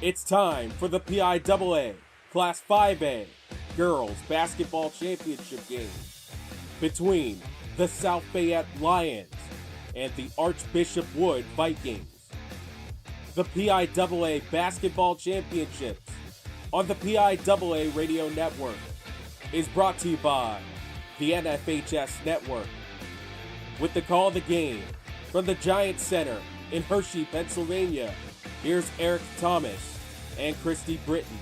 It's time for the PIAA Class 5A Girls Basketball Championship game between the South Fayette Lions and the Archbishop Wood Vikings. The PIAA Basketball Championships on the PIAA Radio Network is brought to you by the NFHS Network. With the call of the game from the Giant Center in Hershey, Pennsylvania, here's Eric Thomas and Christy Britton.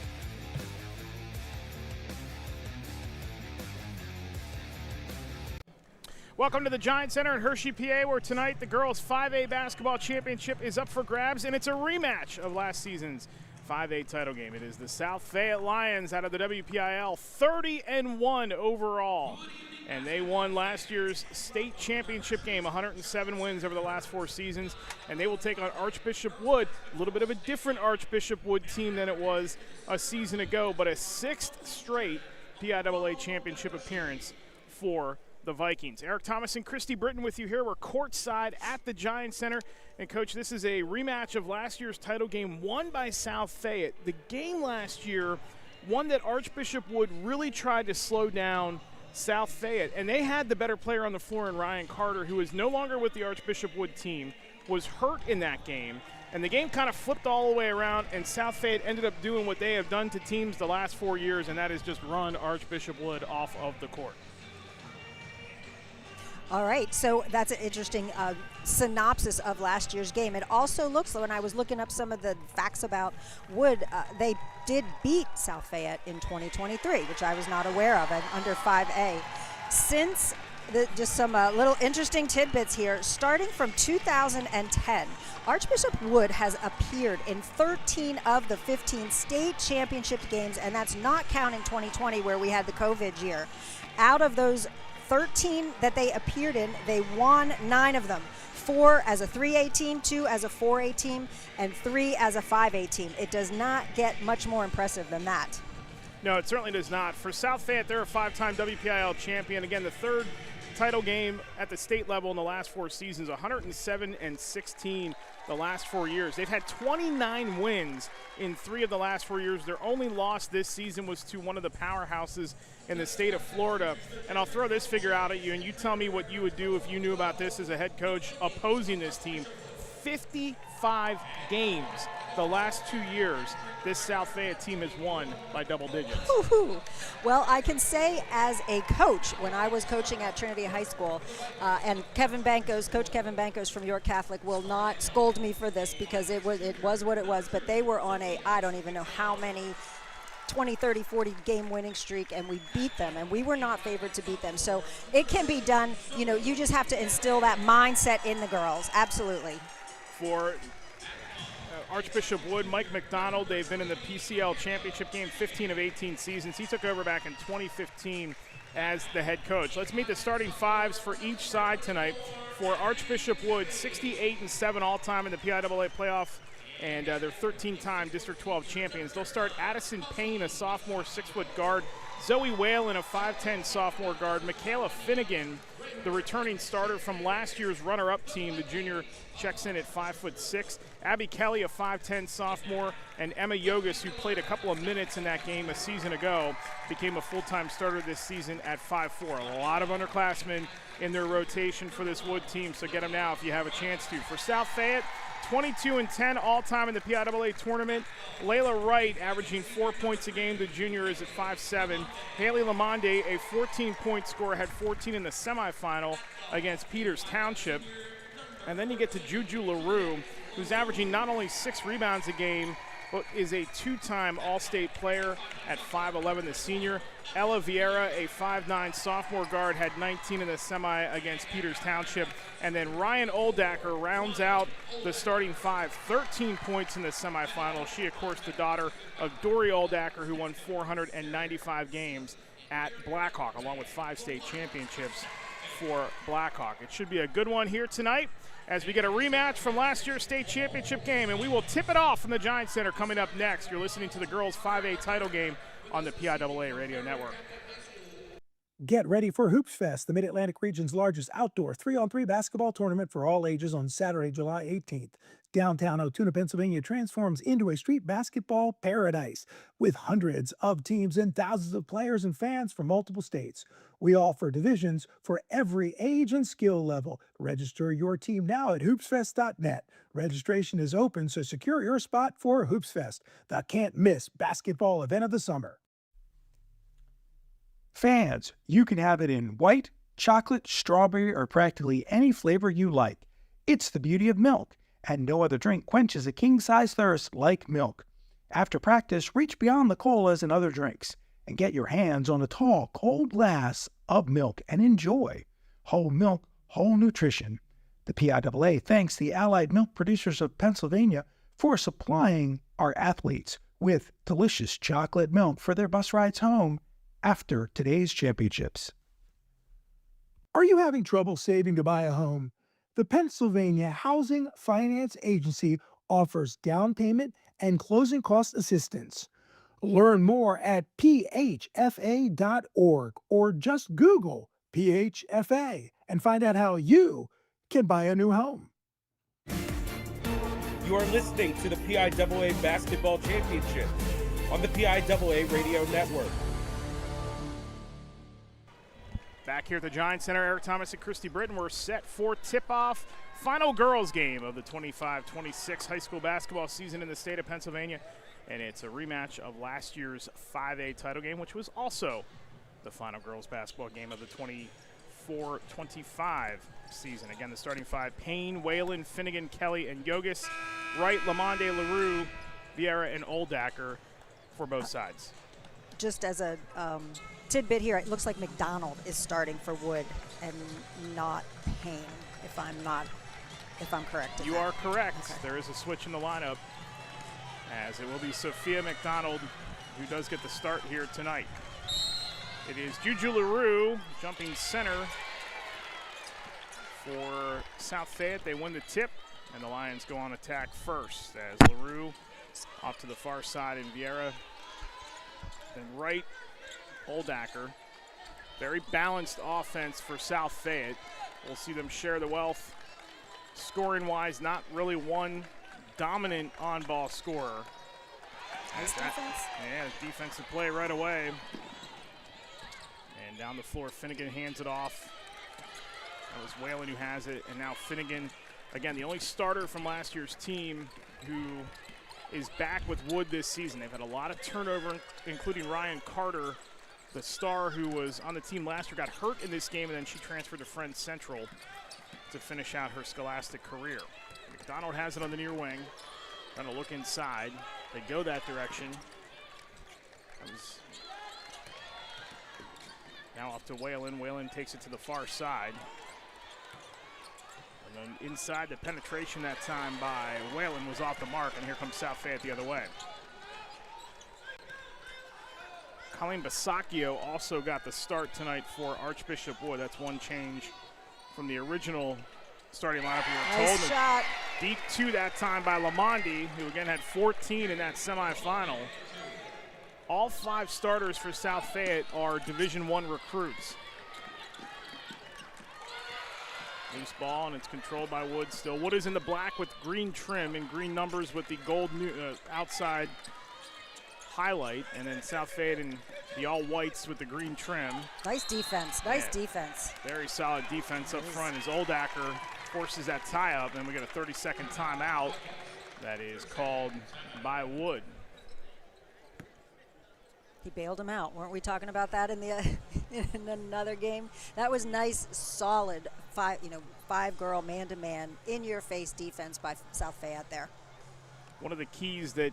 Welcome to the Giant Center in Hershey, PA, where tonight the girls' 5A basketball championship is up for grabs, and it's a rematch of last season's 5A title game. It is the South Fayette Lions out of the WPIAL, 30-1 overall. And they won last year's state championship game, 107 wins over the last 4 seasons. And they will take on Archbishop Wood, a little bit of a different Archbishop Wood team than it was a season ago, but a 6th straight PIAA championship appearance for the Vikings. Eric Thomas and Christy Britton with you here. We're courtside at the Giant Center. And, Coach, this is a rematch of last year's title game won by South Fayette. The game last year, one that Archbishop Wood really tried to slow down South Fayette. And they had the better player on the floor in Ryan Carter, who is no longer with the Archbishop Wood team, was hurt in that game. And the game kind of flipped all the way around, and South Fayette ended up doing what they have done to teams the last 4 years, and that is just run Archbishop Wood off of the court. All right, so that's an interesting synopsis of last year's game. It also looks, when I was looking up some of the facts about Wood, they did beat South Fayette in 2023, which I was not aware of, and under 5A. Since, just some little interesting tidbits here, starting from 2010, Archbishop Wood has appeared in 13 of the 15 state championship games, and that's not counting 2020 where we had the COVID year. Out of those 13 that they appeared in, they won 9 of them. 4 as a 3A team, 2 as a 4A team, and 3 as a 5A team. It does not get much more impressive than that. No, it certainly does not. For South Fayette, they're a 5-time WPIAL champion. Again, the 3rd title game at the state level in the last 4 seasons, 107-16 the last 4 years. They've had 29 wins in 3 of the last 4 years. Their only loss this season was to one of the powerhouses in the state of Florida. And I'll throw this figure out at you, and you tell me what you would do if you knew about this as a head coach opposing this team. 55 games the last 2 years this South Fayette team has won by double digits. Ooh. Well, I can say as a coach, when I was coaching at Trinity High School, and Coach Kevin Bankos from York Catholic will not scold me for this because it was what it was, but they were on I don't even know how many 20, 30, 40 game winning streak, and we beat them, and we were not favored to beat them. So it can be done. You know, you just have to instill that mindset in the girls. Absolutely. For Archbishop Wood, Mike McDonald, they've been in the PCL championship game 15 of 18 seasons. He took over back in 2015 as the head coach. Let's meet the starting 5s for each side tonight. For Archbishop Wood, 68-7 all-time in the PIAA playoff, and they're 13-time District 12 champions. They'll start Addison Payne, a sophomore 6-foot guard, Zoe Whalen, a 5'10 sophomore guard, Michaela Finnegan, the returning starter from last year's runner-up team. The junior checks in at 5'6". Abby Kelly, a 5'10 sophomore, and Emma Yogas, who played a couple of minutes in that game a season ago, became a full-time starter this season at 5'4". A lot of underclassmen in their rotation for this Wood team, so get them now if you have a chance to. For South Fayette, 22-10 all-time in the PIAA tournament. Layla Wright averaging 4 points a game. The junior is at 5'7". Haley Lamonde, a 14-point scorer, had 14 in the semifinal against Peters Township. And then you get to Juju LaRue, who's averaging not only 6 rebounds a game, but is a 2-time All-State player at 5'11", the senior. Ella Vieira, a 5'9 sophomore guard, had 19 in the semi against Peters Township. And then Ryan Oldacker rounds out the starting 5, 13 points in the semifinal. She, of course, the daughter of Dory Oldacker, who won 495 games at Blackhawk, along with 5 state championships for Blackhawk. It should be a good one here tonight as we get a rematch from last year's state championship game, and we will tip it off from the Giant Center coming up next. You're listening to the girls' 5A title game on the PIAA Radio Network. Get ready for Hoops Fest, the Mid-Atlantic region's largest outdoor 3-on-3 basketball tournament for all ages on Saturday, July 18th. Downtown Otuna, Pennsylvania transforms into a street basketball paradise with hundreds of teams and thousands of players and fans from multiple states. We offer divisions for every age and skill level. Register your team now at hoopsfest.net. Registration is open, so secure your spot for Hoops Fest, the can't-miss basketball event of the summer. Fans, you can have it in white, chocolate, strawberry, or practically any flavor you like. It's the beauty of milk, and no other drink quenches a king-size thirst like milk. After practice, reach beyond the colas and other drinks, and get your hands on a tall, cold glass of milk and enjoy. Whole milk, whole nutrition. The PIAA thanks the Allied Milk Producers of Pennsylvania for supplying our athletes with delicious chocolate milk for their bus rides home after today's championships. Are you having trouble saving to buy a home? The Pennsylvania Housing Finance Agency offers down payment and closing cost assistance. Learn more at phfa.org or just Google PHFA and find out how you can buy a new home. You are listening to the PIAA Basketball Championship on the PIAA Radio Network. Back here at the Giant Center, Eric Thomas and Christy Britton. We're set for tip-off final girls game of the 25-26 high school basketball season in the state of Pennsylvania. And it's a rematch of last year's 5A title game, which was also the final girls basketball game of the 24-25 season. Again, the starting five: Payne, Whalen, Finnegan, Kelly, and Yogus. Wright, Lamonde, LaRue, Vieira, and Oldacker for both sides. Just as a tidbit here, it looks like McDonald is starting for Wood and not Payne, if I'm correct. You are correct. Okay. There is a switch in the lineup, as it will be Sophia McDonald who does get the start here tonight. It is Juju LaRue jumping center for South Fayette. They win the tip, and the Lions go on attack first as LaRue off to the far side, and Vieira then right. Oldacker. Very balanced offense for South Fayette. We'll see them share the wealth. Scoring-wise, not really one dominant on-ball scorer. Nice defense. Yeah, defensive play right away. And down the floor, Finnegan hands it off. That was Whalen who has it, and now Finnegan, again, the only starter from last year's team who is back with Wood this season. They've had a lot of turnover, including Ryan Carter, the star who was on the team last year, got hurt in this game, and then she transferred to Friends Central to finish out her scholastic career. McDonald has it on the near wing. Trying to look inside. They go that direction. That was now off to Whalen. Whalen takes it to the far side. And then inside, the penetration that time by Whalen was off the mark, and here comes South Fayette the other way. Colleen Basacchio also got the start tonight for Archbishop Wood. That's one change from the original starting lineup. We were told. Nice shot. Deep two that time by Lamonde, who again had 14 in that semifinal. All five starters for South Fayette are Division I recruits. Loose ball, and it's controlled by Wood still. Wood is in the black with green trim and green numbers with the gold outside highlight, and then South Fayette in the all whites with the green trim. Nice defense. Nice defense. Very solid defense up front as Oldacker forces that tie up, and we get a 30-second timeout that is called by Wood. He bailed him out. Weren't we talking about that in the in another game? That was nice, solid five-girl man-to-man in-your-face defense by South Fayette there. One of the keys that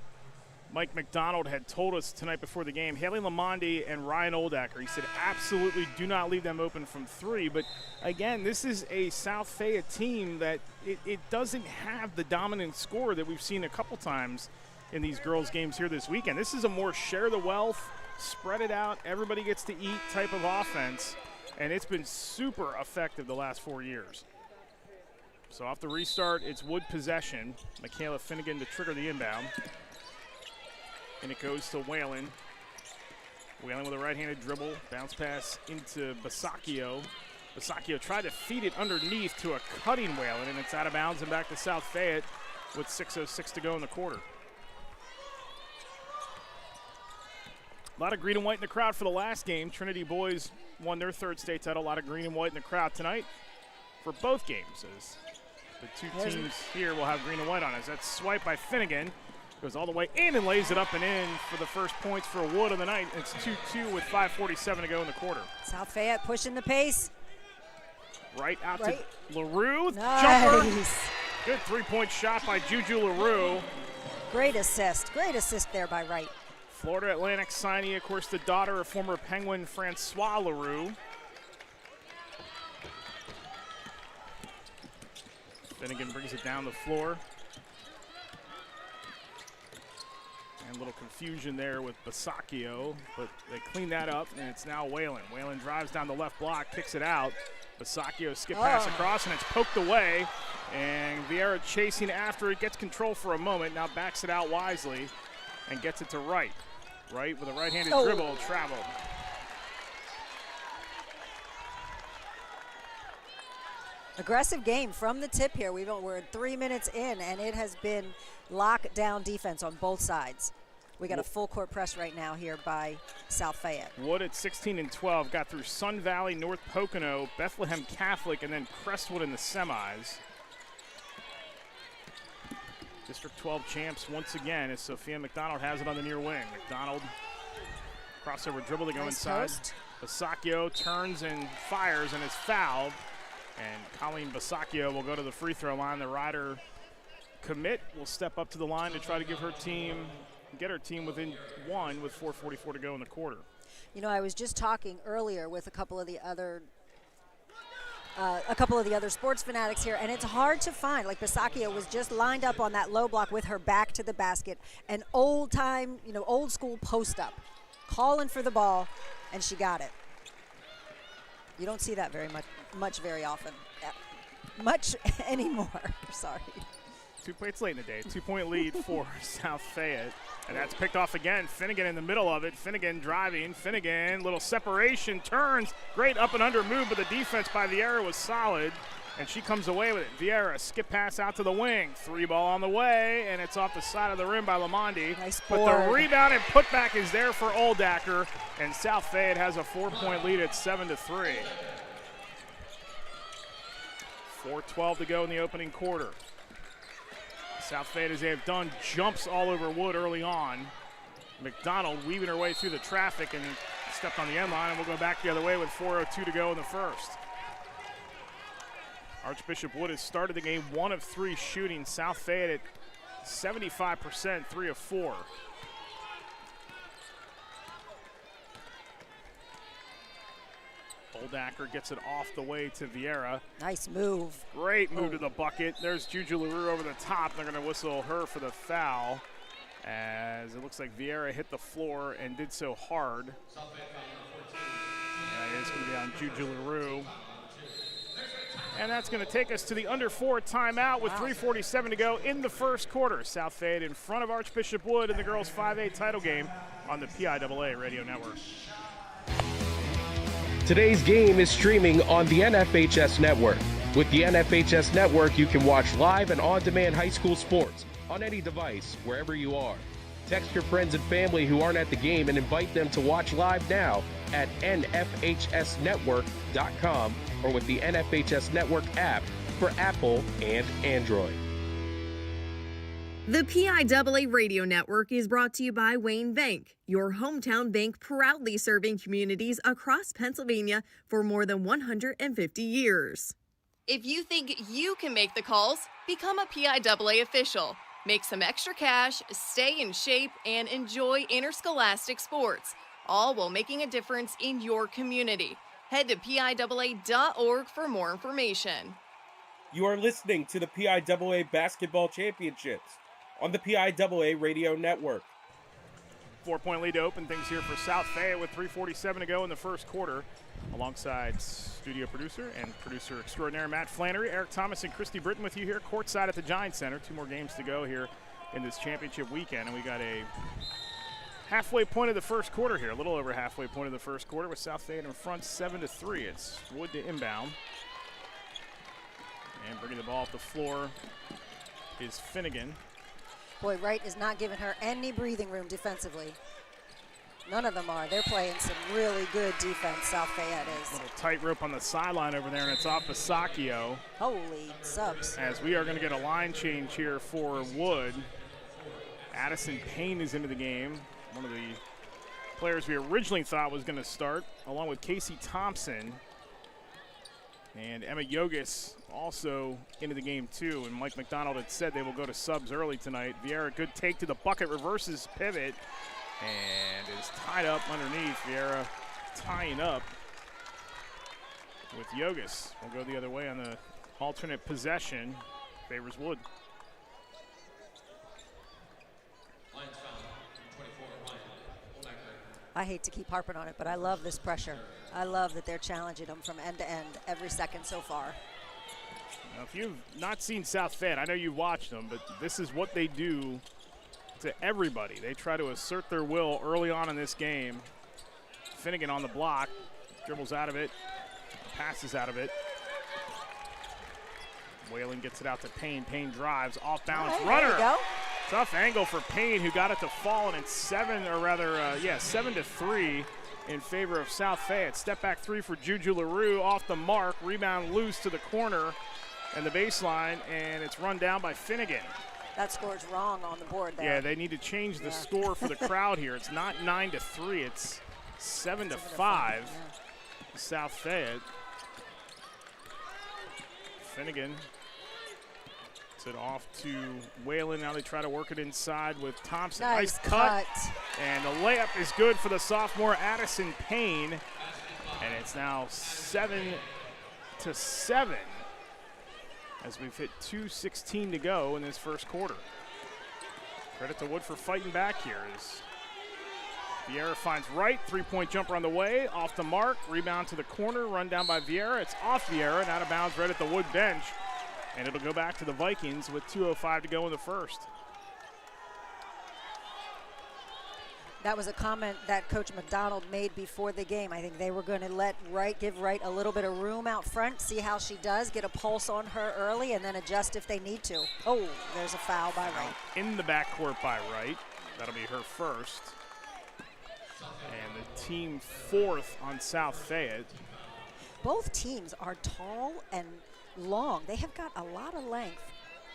Mike McDonald had told us tonight before the game, Haley Lamonde and Ryan Oldacker, he said absolutely do not leave them open from three. But again, this is a South Fayette team that it doesn't have the dominant score that we've seen a couple times in these girls games here this weekend. This is a more share the wealth, spread it out, everybody gets to eat type of offense, and it's been super effective the last 4 years. So off the restart, it's Wood possession. Michaela Finnegan to trigger the inbound. And it goes to Whalen. Whalen with a right-handed dribble, bounce pass into Basacchio. Basacchio tried to feed it underneath to a cutting Whalen, and it's out of bounds and back to South Fayette with 6:06 to go in the quarter. A lot of green and white in the crowd for the last game. Trinity boys won their third state title. A lot of green and white in the crowd tonight for both games, as the two teams here will have green and white on us. That's swipe by Finnegan. Goes all the way in and lays it up and in for the first points for Wood of the night. It's 2-2 with 5:47 to go in the quarter. South Fayette pushing the pace. Right out to LaRue. Nice. Jumper. Good three-point shot by Juju LaRue. Great assist. Great assist there by Wright. Florida Atlantic signee, of course, the daughter of former Penguin Francois LaRue. Finnegan brings it down the floor. And a little confusion there with Basacchio, but they clean that up, and it's now Whalen. Whalen drives down the left block, kicks it out. Basacchio skip pass across, and it's poked away. And Vieira chasing after it, gets control for a moment, now backs it out wisely and gets it to Wright. Wright with a right-handed dribble, traveled. Aggressive game from the tip here. We're 3 minutes in, and it has been lockdown defense on both sides. We got a full court press right now here by South Fayette. Wood at 16 and 12 got through Sun Valley, North Pocono, Bethlehem Catholic, and then Crestwood in the semis. District 12 champs once again as Sophia McDonald has it on the near wing. McDonald crossover dribble to go inside. Basacchio turns and fires and is fouled. And Colleen Basacchio will go to the free throw line. The rider commit will step up to the line to try to give her team, get her team within one with 4:44 to go in the quarter. You know, I was just talking earlier with a couple of the other sports fanatics here, and it's hard to find. Like Basacchio was just lined up on that low block with her back to the basket, an old school post up, calling for the ball, and she got it. You don't see that very very often, much anymore. Sorry. It's late in the day. 2-point lead for South Fayette. And that's picked off again. Finnegan in the middle of it. Finnegan driving. Finnegan, little separation, turns. Great up and under move, but the defense by Vieira was solid. And she comes away with it. Vieira, skip pass out to the wing. Three ball on the way, and it's off the side of the rim by Lamondi. Nice but board. the rebound and putback is there for Oldacker. And South Fayette has a 4-point lead at 7-3. 4:12 to go in the opening quarter. South Fayette, as they have done, jumps all over Wood early on. McDonald weaving her way through the traffic and stepped on the end line, and we'll go back the other way with 4:02 to go in the first. Archbishop Wood has started the game 1 of 3 shooting. South Fayette at 75%, 3 of 4. Oldacker gets it off the way to Vieira. Nice move. Great move to the bucket. There's Juju LaRue over the top. They're going to whistle her for the foul, as it looks like Vieira hit the floor and did so hard. And it's going to be on Juju LaRue. And that's going to take us to the under 4 timeout with 3:47 to go in the first quarter. South Fayette in front of Archbishop Wood in the girls' 5A title game on the PIAA Radio Network. Today's game is streaming on the NFHS Network. With the NFHS Network, you can watch live and on-demand high school sports on any device, wherever you are. Text your friends and family who aren't at the game and invite them to watch live now at nfhsnetwork.com or with the NFHS Network app for Apple and Android. The PIAA Radio Network is brought to you by Wayne Bank, your hometown bank proudly serving communities across Pennsylvania for more than 150 years. If you think you can make the calls, become a PIAA official. Make some extra cash, stay in shape, and enjoy interscholastic sports, all while making a difference in your community. Head to PIAA.org for more information. You are listening to the PIAA Basketball Championships on the PIAA Radio Network. 4-point lead to open things here for South Fayette with 3:47 to go in the first quarter. Alongside studio producer and producer extraordinaire Matt Flannery, Eric Thomas, and Christy Britton with you here courtside at the Giant Center. 2 more games to go here in this championship weekend, and we got a halfway point of the first quarter here, a little over halfway point of the first quarter with South Fayette in front 7-3. It's Wood to inbound. And bringing the ball up the floor is Finnegan. Boy, Wright is not giving her any breathing room defensively. None of them are. They're playing some really good defense, South Fayette is. Little tightrope on the sideline over there, and it's off Basacchio. Holy subs. As we are going to get a line change here for Wood. Addison Payne is into the game. One of the players we originally thought was going to start, along with Casey Thompson. And Emma Yogis also into the game too. And Mike McDonald had said they will go to subs early tonight. Vieira, good take to the bucket, reverses pivot, and is tied up underneath. Vieira tying up with Yogis. We'll go the other way on the alternate possession. Favors Wood. I hate to keep harping on it, but I love this pressure. I love that they're challenging them from end to end every second so far. Now, if you've not seen South Fayette, I know you've watched them, but this is what they do to everybody. They try to assert their will early on in this game. Finnegan on the block, dribbles out of it, passes out of it. Whalen gets it out to Payne. Payne drives, off balance, runner. There you go. Tough angle for Payne, who got it to fall, and it's 7-3 in favor of South Fayette. Step back three for Juju LaRue, off the mark, rebound loose to the corner and the baseline, and it's run down by Finnegan. That score's wrong on the board there. Yeah, they need to change the score for the crowd here. It's not 9-3, it's 7-5. South Fayette. Finnegan it off to Whalen. Now they try to work it inside with Thompson. Nice cut. And the layup is good for the sophomore Addison Payne. And it's now 7-7 as we've hit 2:16 to go in this first quarter. Credit to Wood for fighting back here as Vieira finds Wright. Three-point jumper on the way. Off the mark. Rebound to the corner. Run down by Vieira. It's off Vieira and out of bounds right at the Wood bench. And it'll go back to the Vikings with 2:05 to go in the first. That was a comment that Coach McDonald made before the game. I think they were going to give Wright a little bit of room out front, see how she does, get a pulse on her early, and then adjust if they need to. Oh, there's a foul by Wright. In the backcourt by Wright. That'll be her first. And the team fourth on South Fayette. Both teams are tall and long. They have got a lot of length.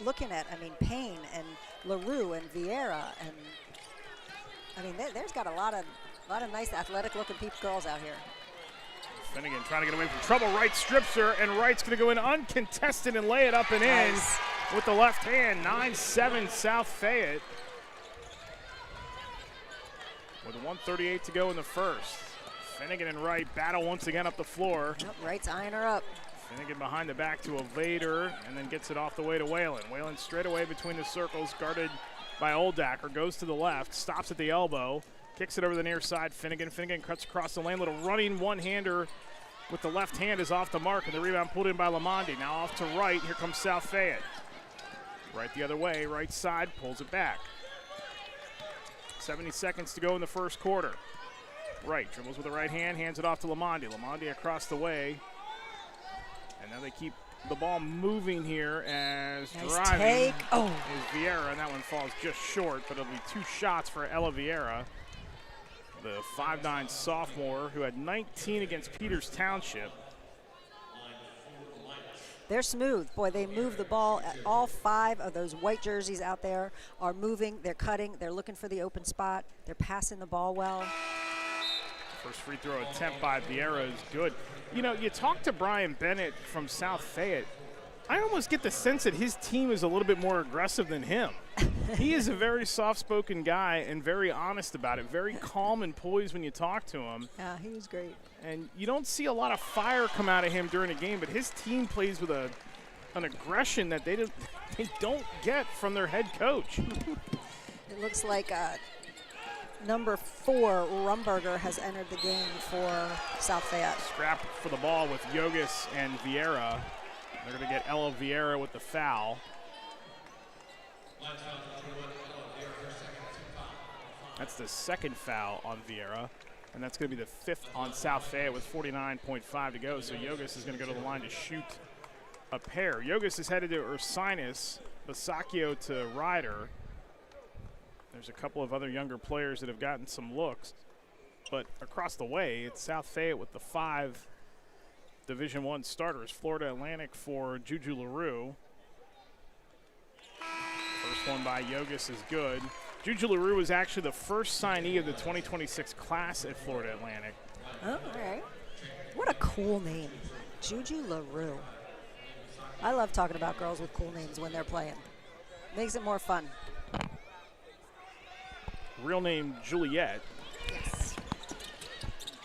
Looking at, Payne and LaRue and Vieira, and there's got a lot of nice athletic-looking girls out here. Finnegan trying to get away from trouble. Wright strips her, and Wright's going to go in uncontested and lay it up and in with the left hand. 9-7 South Fayette. With 1:38 to go in the first. Finnegan and Wright battle once again up the floor. Yep, Wright's eyeing her up. Finnegan behind the back to evade her and then gets it off the way to Whalen. Whalen straight away between the circles, guarded by Oldacker, goes to the left, stops at the elbow, kicks it over the near side. Finnegan cuts across the lane. Little running one-hander with the left hand is off the mark, and the rebound pulled in by Lamondi. Now off to Wright. Here comes South Fayette. Right the other way, right side, pulls it back. 70 seconds to go in the first quarter. Wright dribbles with the right hand, hands it off to Lamondi. Lamondi across the way. And now they keep the ball moving here as driving is Vieira, and that one falls just short, but it'll be two shots for Ella Vieira, the 5'9" sophomore who had 19 against Peters Township. They're smooth. Boy, they move the ball. All five of those white jerseys out there are moving. They're cutting. They're looking for the open spot. They're passing the ball well. First free throw attempt by Vieira is good. You know, you talk to Brian Bennett from South Fayette, I almost get the sense that his team is a little bit more aggressive than him. He is a very soft-spoken guy and very honest about it, very calm and poised when you talk to him. Yeah, he was great. And you don't see a lot of fire come out of him during a game, but his team plays with an aggression that they don't get from their head coach. It looks like number 4, Rumberger, has entered the game for South Fayette. Scrap for the ball with Yogis and Vieira. They're going to get Ella Vieira with the foul. That's the second foul on Vieira, and that's going to be the 5th on South Fayette with 49.5 to go. So Yogas is going to go to the line to shoot a pair. Yogas is headed to Ursinus, Basacchio to Ryder. There's a couple of other younger players that have gotten some looks. But across the way, it's South Fayette with the 5 Division I starters. Florida Atlantic for Juju LaRue. First one by Yogas is good. Juju LaRue was actually the first signee of the 2026 class at Florida Atlantic. Oh, all right. What a cool name, Juju LaRue. I love talking about girls with cool names when they're playing. Makes it more fun. Real name Juliet. Yes.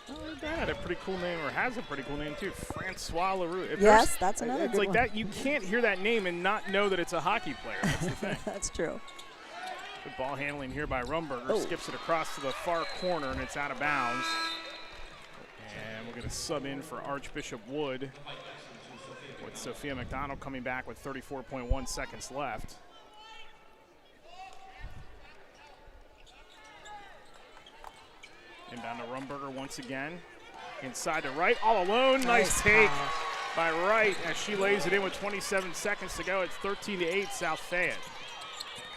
Oh, that had a pretty cool name, or has a pretty cool name too, Francois LaRue. Yes, that's another it's good like one. that. You can't hear that name and not know that it's a hockey player. That's the thing. That's true. Good ball handling here by Rumberger. Oh. Skips it across to the far corner, and it's out of bounds. And we're going to sub in for Archbishop Wood, with Sophia McDonald coming back with 34.1 seconds left. Inbound to Rumberger once again. Inside to Wright, all alone. Nice take by Wright as she lays it in with 27 seconds to go. It's 13-8 South Fayette.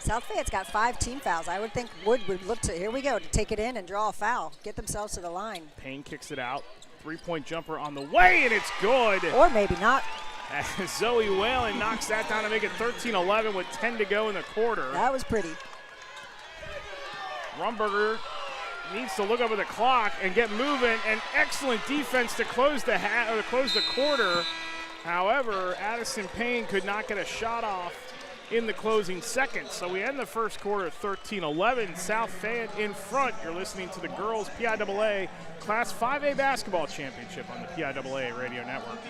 South Fayette's got 5 team fouls. I would think Wood would look to, here we go, to take it in and draw a foul, get themselves to the line. Payne kicks it out. 3-point jumper on the way, and it's good. Or maybe not. As Zoe Whalen knocks that down to make it 13-11 with 10 to go in the quarter. That was pretty. Rumberger needs to look up at the clock and get moving, and excellent defense to close the quarter. However, Addison Payne could not get a shot off in the closing seconds. So we end the first quarter 13-11. South Fayette in front. You're listening to the girls PIAA Class 5A Basketball Championship on the PIAA Radio Network.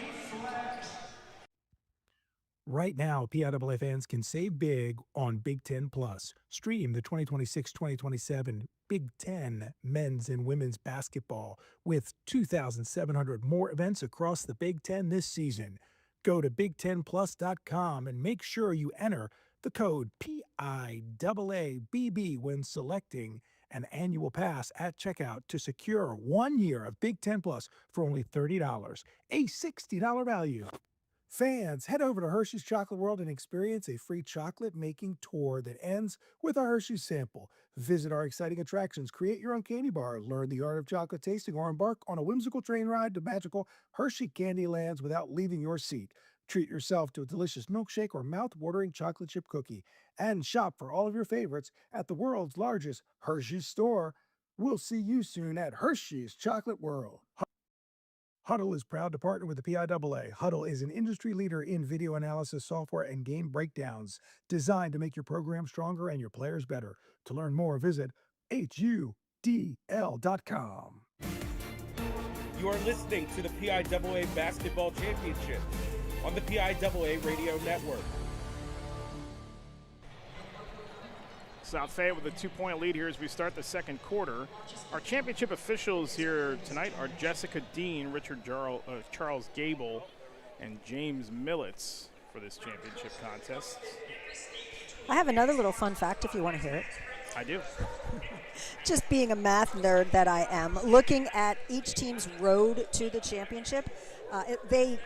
Right now, PIAA fans can save big on Big Ten Plus. Stream the 2026-2027 Big Ten men's and women's basketball with 2,700 more events across the Big Ten this season. Go to BigTenPlus.com and make sure you enter the code PIAABB when selecting an annual pass at checkout to secure 1 year of Big Ten Plus for only $30, a $60 value. Fans, head over to Hershey's Chocolate World and experience a free chocolate making tour that ends with a Hershey's sample. Visit our exciting attractions, create your own candy bar, learn the art of chocolate tasting, or embark on a whimsical train ride to magical Hershey candy lands without leaving your seat. Treat yourself to a delicious milkshake or mouth-watering chocolate chip cookie. And shop for all of your favorites at the world's largest Hershey's store. We'll see you soon at Hershey's Chocolate World. Huddle is proud to partner with the PIAA. Huddle is an industry leader in video analysis software and game breakdowns, designed to make your program stronger and your players better. To learn more, visit HUDL.com. You are listening to the PIAA Basketball Championship on the PIAA Radio Network. South Fayette with a 2-point lead here as we start the second quarter. Our championship officials here tonight are Jessica Dean, Richard Charles Gable, and James Millets for this championship contest. I have another little fun fact if you want to hear it. I do. Just being a math nerd that I am, looking at each team's road to the championship, they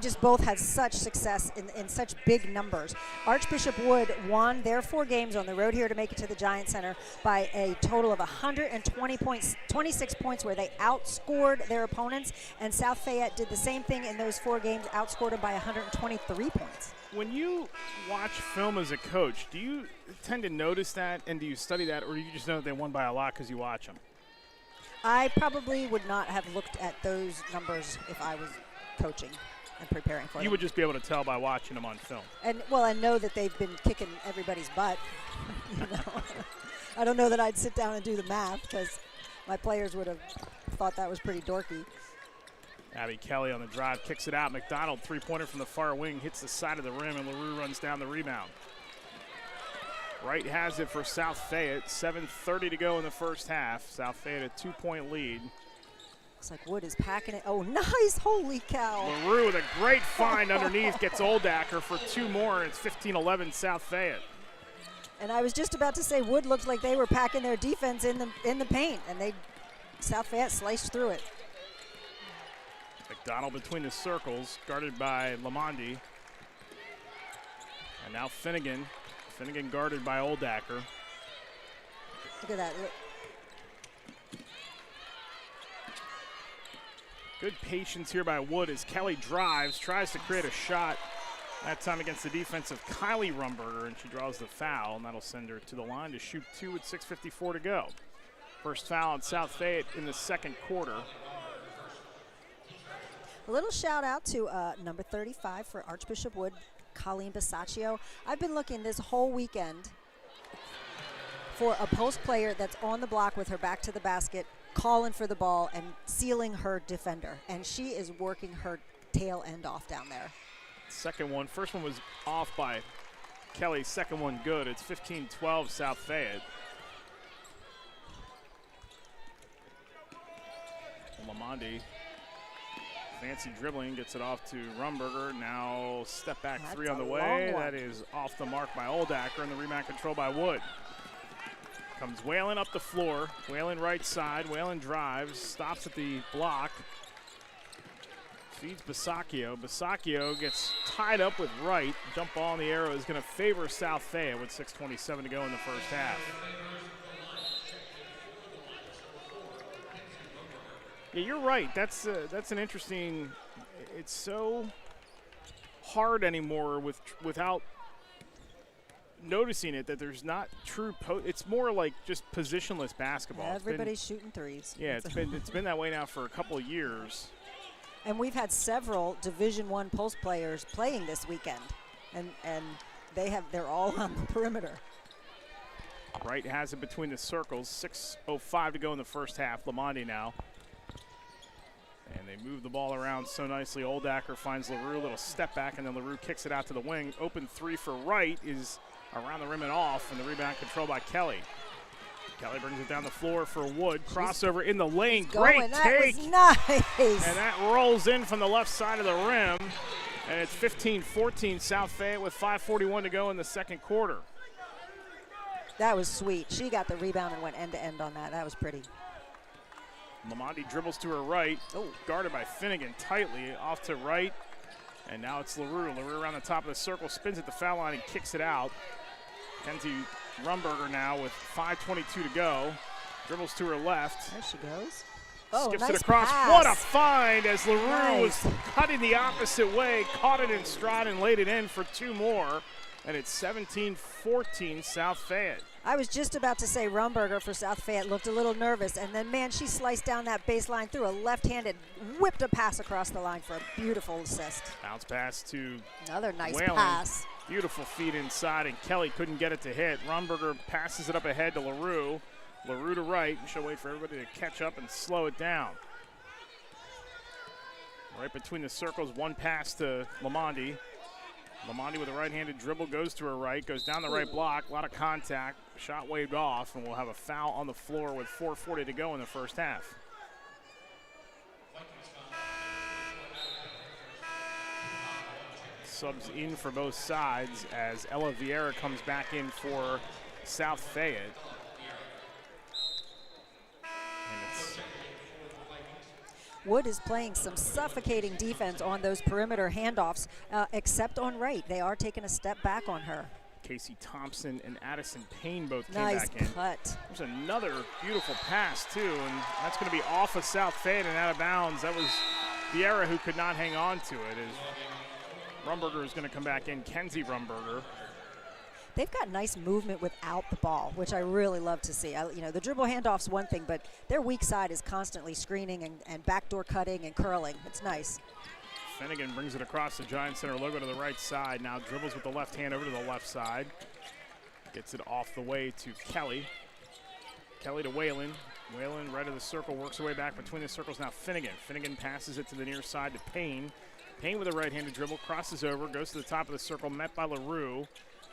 just both had such success in such big numbers. Archbishop Wood won their 4 games on the road here to make it to the Giant Center by a total of 26 points, where they outscored their opponents, and South Fayette did the same thing in those 4 games, outscored them by 123 points. When you watch film as a coach, do you tend to notice that, and do you study that, or do you just know that they won by a lot because you watch them? I probably would not have looked at those numbers if I was coaching and preparing for them. You would just be able to tell by watching them on film. And I know that they've been kicking everybody's butt. I don't know that I'd sit down and do the math, because my players would have thought that was pretty dorky. Abby Kelly on the drive, kicks it out. McDonald, 3-pointer from the far wing, hits the side of the rim, and LaRue runs down the rebound. Wright has it for South Fayette. 7:30 to go in the first half. South Fayette a 2-point lead. Looks like Wood is packing it. Oh, nice. Holy cow. LaRue with a great find underneath, gets Oldacker for 2 more, and it's 15-11 South Fayette. And I was just about to say Wood looked like they were packing their defense in the paint, and South Fayette sliced through it. McDonald between the circles, guarded by Lamondi. And now Finnegan. Finnegan guarded by Oldacker. Look at that. Good patience here by Wood as Kelly drives, tries to create a shot, that time against the defense of Kylie Rumberger, and she draws the foul, and that'll send her to the line to shoot 2 with 6:54 to go. First foul on South Fayette in the second quarter. A little shout out to number 35 for Archbishop Wood, Colleen Bisaccio. I've been looking this whole weekend for a post player that's on the block with her back to the basket, calling for the ball and sealing her defender. And she is working her tail end off down there. Second one. First one was off by Kelly. Second one good. It's 15-12 South Fayette. Lamondi. Fancy dribbling, gets it off to Rumberger. Now step back three on the way. That is off the mark by Oldacker, and the rebound control by Wood. Comes Whalen up the floor. Whalen right side. Whalen drives, stops at the block. Feeds Bisaccio. Bisaccio gets tied up with Wright. Jump ball in the arrow is going to favor South Fayette with 6:27 to go in the first half. Yeah, you're right. That's an interesting. It's so hard anymore without noticing it that there's not true. It's more like just positionless basketball. Everybody's shooting threes. Yeah, it's been that way now for a couple of years. And we've had several Division I post players playing this weekend, and they're all on the perimeter. Wright has it between the circles. 6:05 to go in the first half. Lamondi now. And they move the ball around so nicely. Oldacker finds LaRue, little step back, and then LaRue kicks it out to the wing. Open three for Wright is around the rim and off, and the rebound controlled by Kelly. Kelly brings it down the floor for Wood. Crossover in the lane. Great take. That was nice. And that rolls in from the left side of the rim. And it's 15-14 South Fayette with 5:41 to go in the second quarter. That was sweet. She got the rebound and went end to end on that. That was pretty. Lamondi dribbles to her right. Guarded by Finnegan tightly. Off to right. And now it's LaRue. LaRue around the top of the circle. Spins at the foul line and kicks it out. Kenzie Rumberger now with 5:22 to go. Dribbles to her left. There she goes. Skips nice it across. Pass. What a find as LaRue was cutting the opposite way. Caught it in stride and laid it in for two more. And it's 17-14 South Fayette. I was just about to say Rumberger for South Fayette looked a little nervous, and then, man, she sliced down that baseline through a left-handed, whipped a pass across the line for a beautiful assist. Bounce pass to another nice Whalen. Pass. Beautiful feed inside, and Kelly couldn't get it to hit. Rumberger passes it up ahead to LaRue. LaRue to right. She'll wait for everybody to catch up and slow it down. Right between the circles, one pass to Lamondi. Lamondi with a right-handed dribble goes to her right, goes down the right block, a lot of contact, shot waved off, and we'll have a foul on the floor with 4:40 to go in the first half. Subs in for both sides as Ella Vieira comes back in for South Fayette. Wood is playing some suffocating defense on those perimeter handoffs, except on Wright. They are taking a step back on her. Casey Thompson and Addison Payne both came nice back in. Cut. There's another beautiful pass, too, and that's going to be off of South Fayette and out of bounds. That was Vieira who could not hang on to it. As Rumberger is going to come back in, Kenzie Rumberger. They've got nice movement without the ball, which I really love to see. The dribble handoff's one thing, but their weak side is constantly screening and backdoor cutting and curling. It's nice. Finnegan brings it across the Giant Center logo to the right side. Now dribbles with the left hand over to the left side. Gets it off the way to Kelly. Kelly to Whalen. Whalen right of the circle, works her way back between the circles. Now Finnegan. Finnegan passes it to the near side to Payne. Payne with a right-handed dribble, crosses over, goes to the top of the circle, met by LaRue.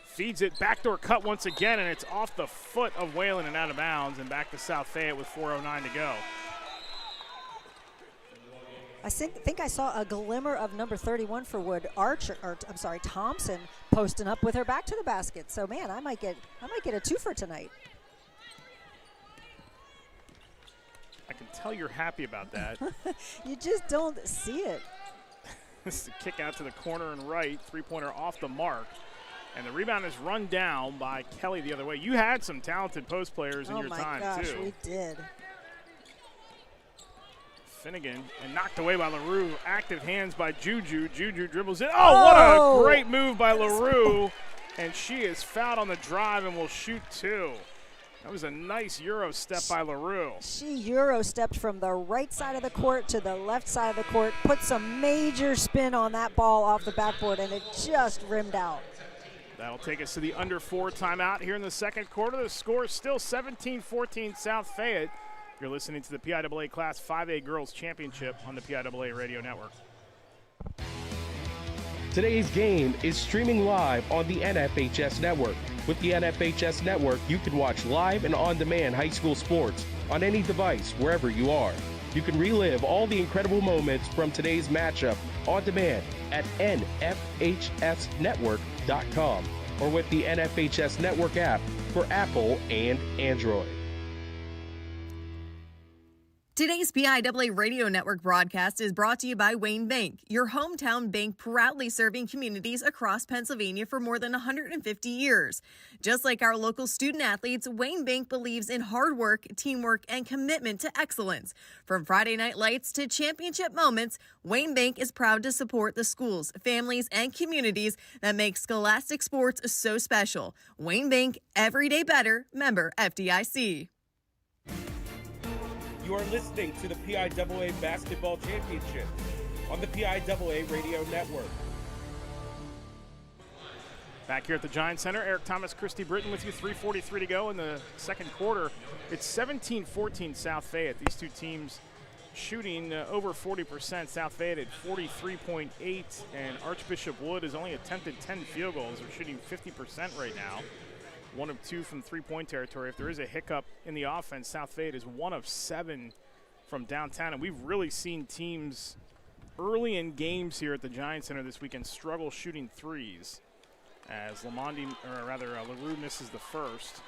Feeds it, backdoor cut once again, and it's off the foot of Whalen and out of bounds, and back to South Fayette with 4:09 to go. I think I saw a glimmer of number 31 for Wood, Thompson, posting up with her back to the basket. So man, I might get a twofer tonight. I can tell you're happy about that. You just don't see it. This is a kick out to the corner and right, three-pointer off the mark. And the rebound is run down by Kelly the other way. You had some talented post players in your time, too. Oh, my gosh, we did. Finnegan, and knocked away by LaRue. Active hands by Juju. Juju dribbles in. Oh, what a great move by LaRue. And she is fouled on the drive and will shoot two. That was a nice Euro step by LaRue. She Euro stepped from the right side of the court to the left side of the court, put some major spin on that ball off the backboard, and it just rimmed out. That'll take us to the under 4 timeout here in the second quarter. The score is still 17-14 South Fayette. You're listening to the PIAA Class 5A Girls Championship on the PIAA Radio Network. Today's game is streaming live on the NFHS Network. With the NFHS Network, you can watch live and on-demand high school sports on any device, wherever you are. You can relive all the incredible moments from today's matchup on demand at nfhsnetwork.com or with the NFHS Network app for Apple and Android. Today's PIAA Radio Network broadcast is brought to you by Wayne Bank, your hometown bank proudly serving communities across Pennsylvania for more than 150 years. Just like our local student athletes, Wayne Bank believes in hard work, teamwork, and commitment to excellence. From Friday night lights to championship moments, Wayne Bank is proud to support the schools, families, and communities that make scholastic sports so special. Wayne Bank, every day better, member FDIC. You are listening to the PIAA Basketball Championship on the PIAA Radio Network. Back here at the Giant Center, Eric Thomas, Christy Britton with you. 3:43 to go in the second quarter. It's 17-14 South Fayette. These two teams shooting over 40%. South Fayette at 43.8, and Archbishop Wood has only attempted 10 field goals. They're shooting 50% right now. 1 of 2 from three-point territory. If there is a hiccup in the offense, South Fayette is 1 of 7 from downtown. And we've really seen teams early in games here at the Giant Center this weekend struggle shooting threes, as LaRue misses the first.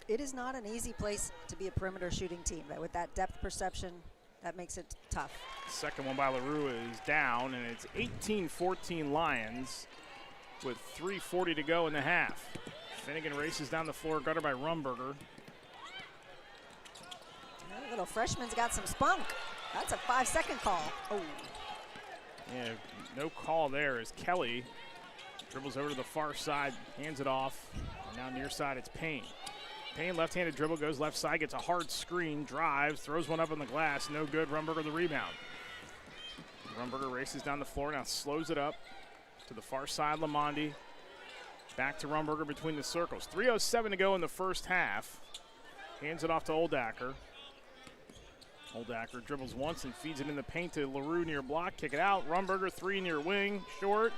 It is not an easy place to be a perimeter shooting team, but with that depth perception, that makes it tough. Second one by LaRue is down, and it's 18-14 Lions with 3:40 to go in the half. Finnegan races down the floor, guarded by Rumberger. That little freshman's got some spunk. That's a 5-second call. Oh. Yeah, no call there as Kelly dribbles over to the far side, hands it off. And now near side, it's Payne. Payne, left-handed dribble, goes left side, gets a hard screen, drives, throws one up on the glass. No good. Rumberger the rebound. Rumberger races down the floor, now slows it up to the far side. Lamondi back to Rumberger between the circles. 3:07 to go in the first half. Hands it off to Oldacker. Oldacker dribbles once and feeds it in the paint to LaRue near block. Kick it out. Rumberger, 3 near wing, short.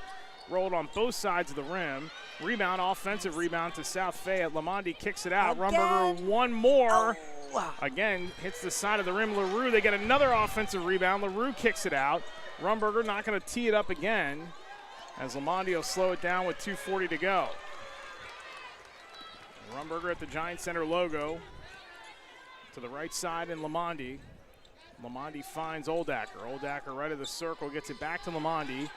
Rolled on both sides of the rim. Rebound, offensive rebound to South Fayette. Lamondi kicks it out. Again. Rumberger, one more. Oh, wow. Again, hits the side of the rim. LaRue, they get another offensive rebound. LaRue kicks it out. Rumberger not going to tee it up again, as Lamondi will slow it down with 2:40 to go. Rumberger at the Giant Center logo. To the right side in Lamondi. Lamondi finds Oldacker. Oldacker right of the circle, gets it back to Lamondi.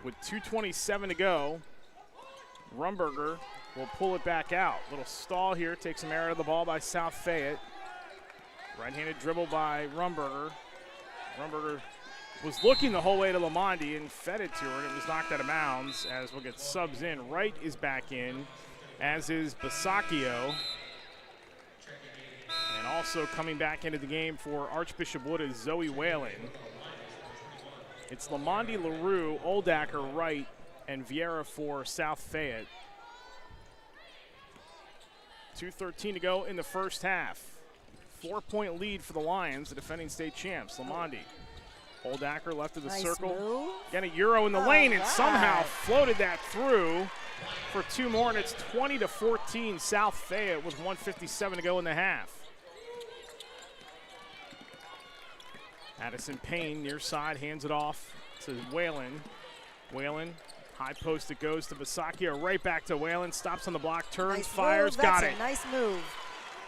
With 2:27 to go, Rumberger will pull it back out. Little stall here, takes some air out of the ball by South Fayette. Right-handed dribble by Rumberger. Rumberger was looking the whole way to Lamondi and fed it to her, and it was knocked out of bounds as we'll get subs in. Wright is back in, as is Basacchio. And also coming back into the game for Archbishop Wood is Zoe Whalen. It's Lamondi, LaRue, Oldacker, Wright, and Vieira for South Fayette. 2:13 to go in the first half. 4-point lead for the Lions, the defending state champs. Lamondi. Oldacker left of the circle. Move. Got a Euro in the lane and somehow floated that through for 2 more, and it's 20-14 South Fayette with 1:57 to go in the half. Addison Payne near side, hands it off to Whalen. Whalen, high post it goes to Bisaccia, right back to Whalen, stops on the block, turns, Nice fires, move. got That's it. a nice move.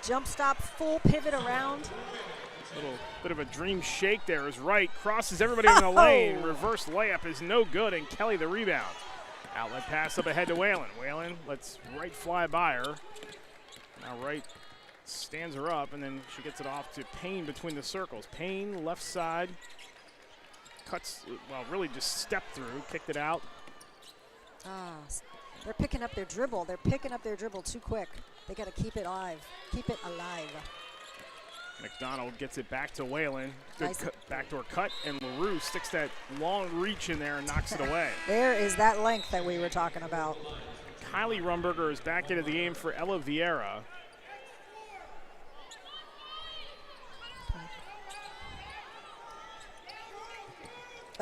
Jump stop, full pivot around. Little bit of a dream shake there is right, crosses everybody in the lane, Oh! reverse layup is no good, and Kelly the rebound. Outlet pass up ahead to Whalen. Whalen lets Wright fly by her. Now Wright stands her up, and then she gets it off to Payne between the circles. Payne, left side, cuts, well, really just stepped through, kicked it out. They're picking up their dribble. They're picking up their dribble too quick. They got to keep it alive. Keep it alive. McDonald gets it back to Whalen. Good Nice. Backdoor cut, and LaRue sticks that long reach in there and knocks it away. There is that length that we were talking about. Kylie Rumberger is back into the game for Ella Vieira.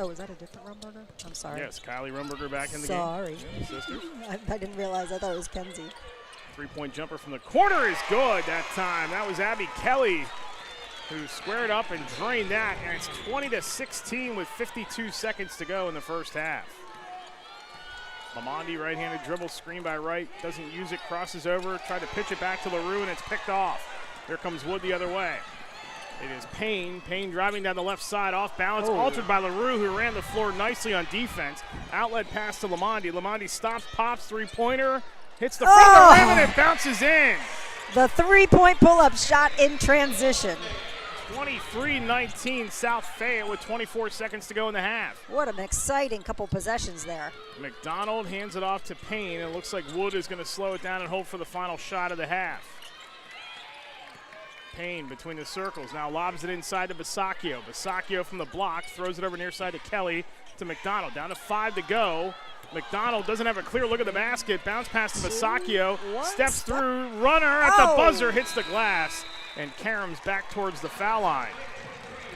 Oh, is that a different Rumberger? I'm sorry. Yes, Kylie Rumberger back in the Sorry. game. Yeah, sisters. I didn't realize. I thought it was Kenzie. Three-point jumper from the corner is good that time. That was Abby Kelly who squared up and drained that, and it's 20-16 with 52 seconds to go in the first half. Lamondi, right-handed dribble, screen by Wright, doesn't use it, crosses over, tried to pitch it back to LaRue, and it's picked off. Here comes Wood the other way. It is Payne. Payne driving down the left side, off balance, altered by LaRue, who ran the floor nicely on defense. Outlet pass to Lamondi. Lamondi stops, pops, three-pointer, hits the front of the rim, and it bounces in. The three-point pull-up shot in transition. 23-19 South Fayette with 24 seconds to go in the half. What an exciting couple possessions there. McDonald hands it off to Payne, and it looks like Wood is going to slow it down and hold for the final shot of the half. Payne between the circles, now lobs it inside to Bisaccia. Bisaccia from the block, throws it over near side to Kelly, to McDonald. Down to 5 to go. McDonald doesn't have a clear look at the basket. Bounce pass to Bisaccia, steps through, runner at the buzzer, hits the glass, and Karam's back towards the foul line.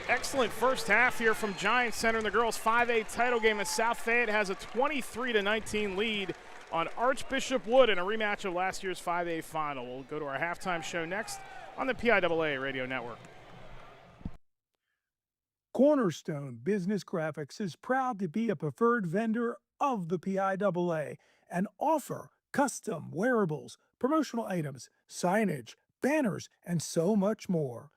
Excellent first half here from Giant Center in the girls' 5A title game as South Fayette has a 23-19 lead on Archbishop Wood in a rematch of last year's 5A final. We'll go to our halftime show next on the PIAA Radio Network. Cornerstone Business Graphics is proud to be a preferred vendor of the PIAA and offer custom wearables, promotional items, signage, banners, and so much more.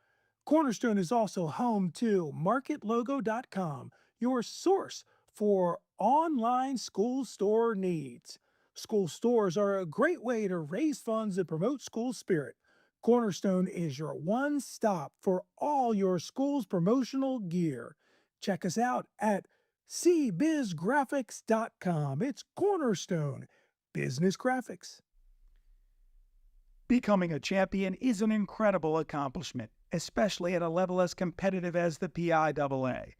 Cornerstone is also home to MarketLogo.com, your source for online school store needs. School stores are a great way to raise funds and promote school spirit. Cornerstone is your one stop for all your school's promotional gear. Check us out at cbizgraphics.com. It's Cornerstone Business Graphics. Becoming a champion is an incredible accomplishment, especially at a level as competitive as the PIAA.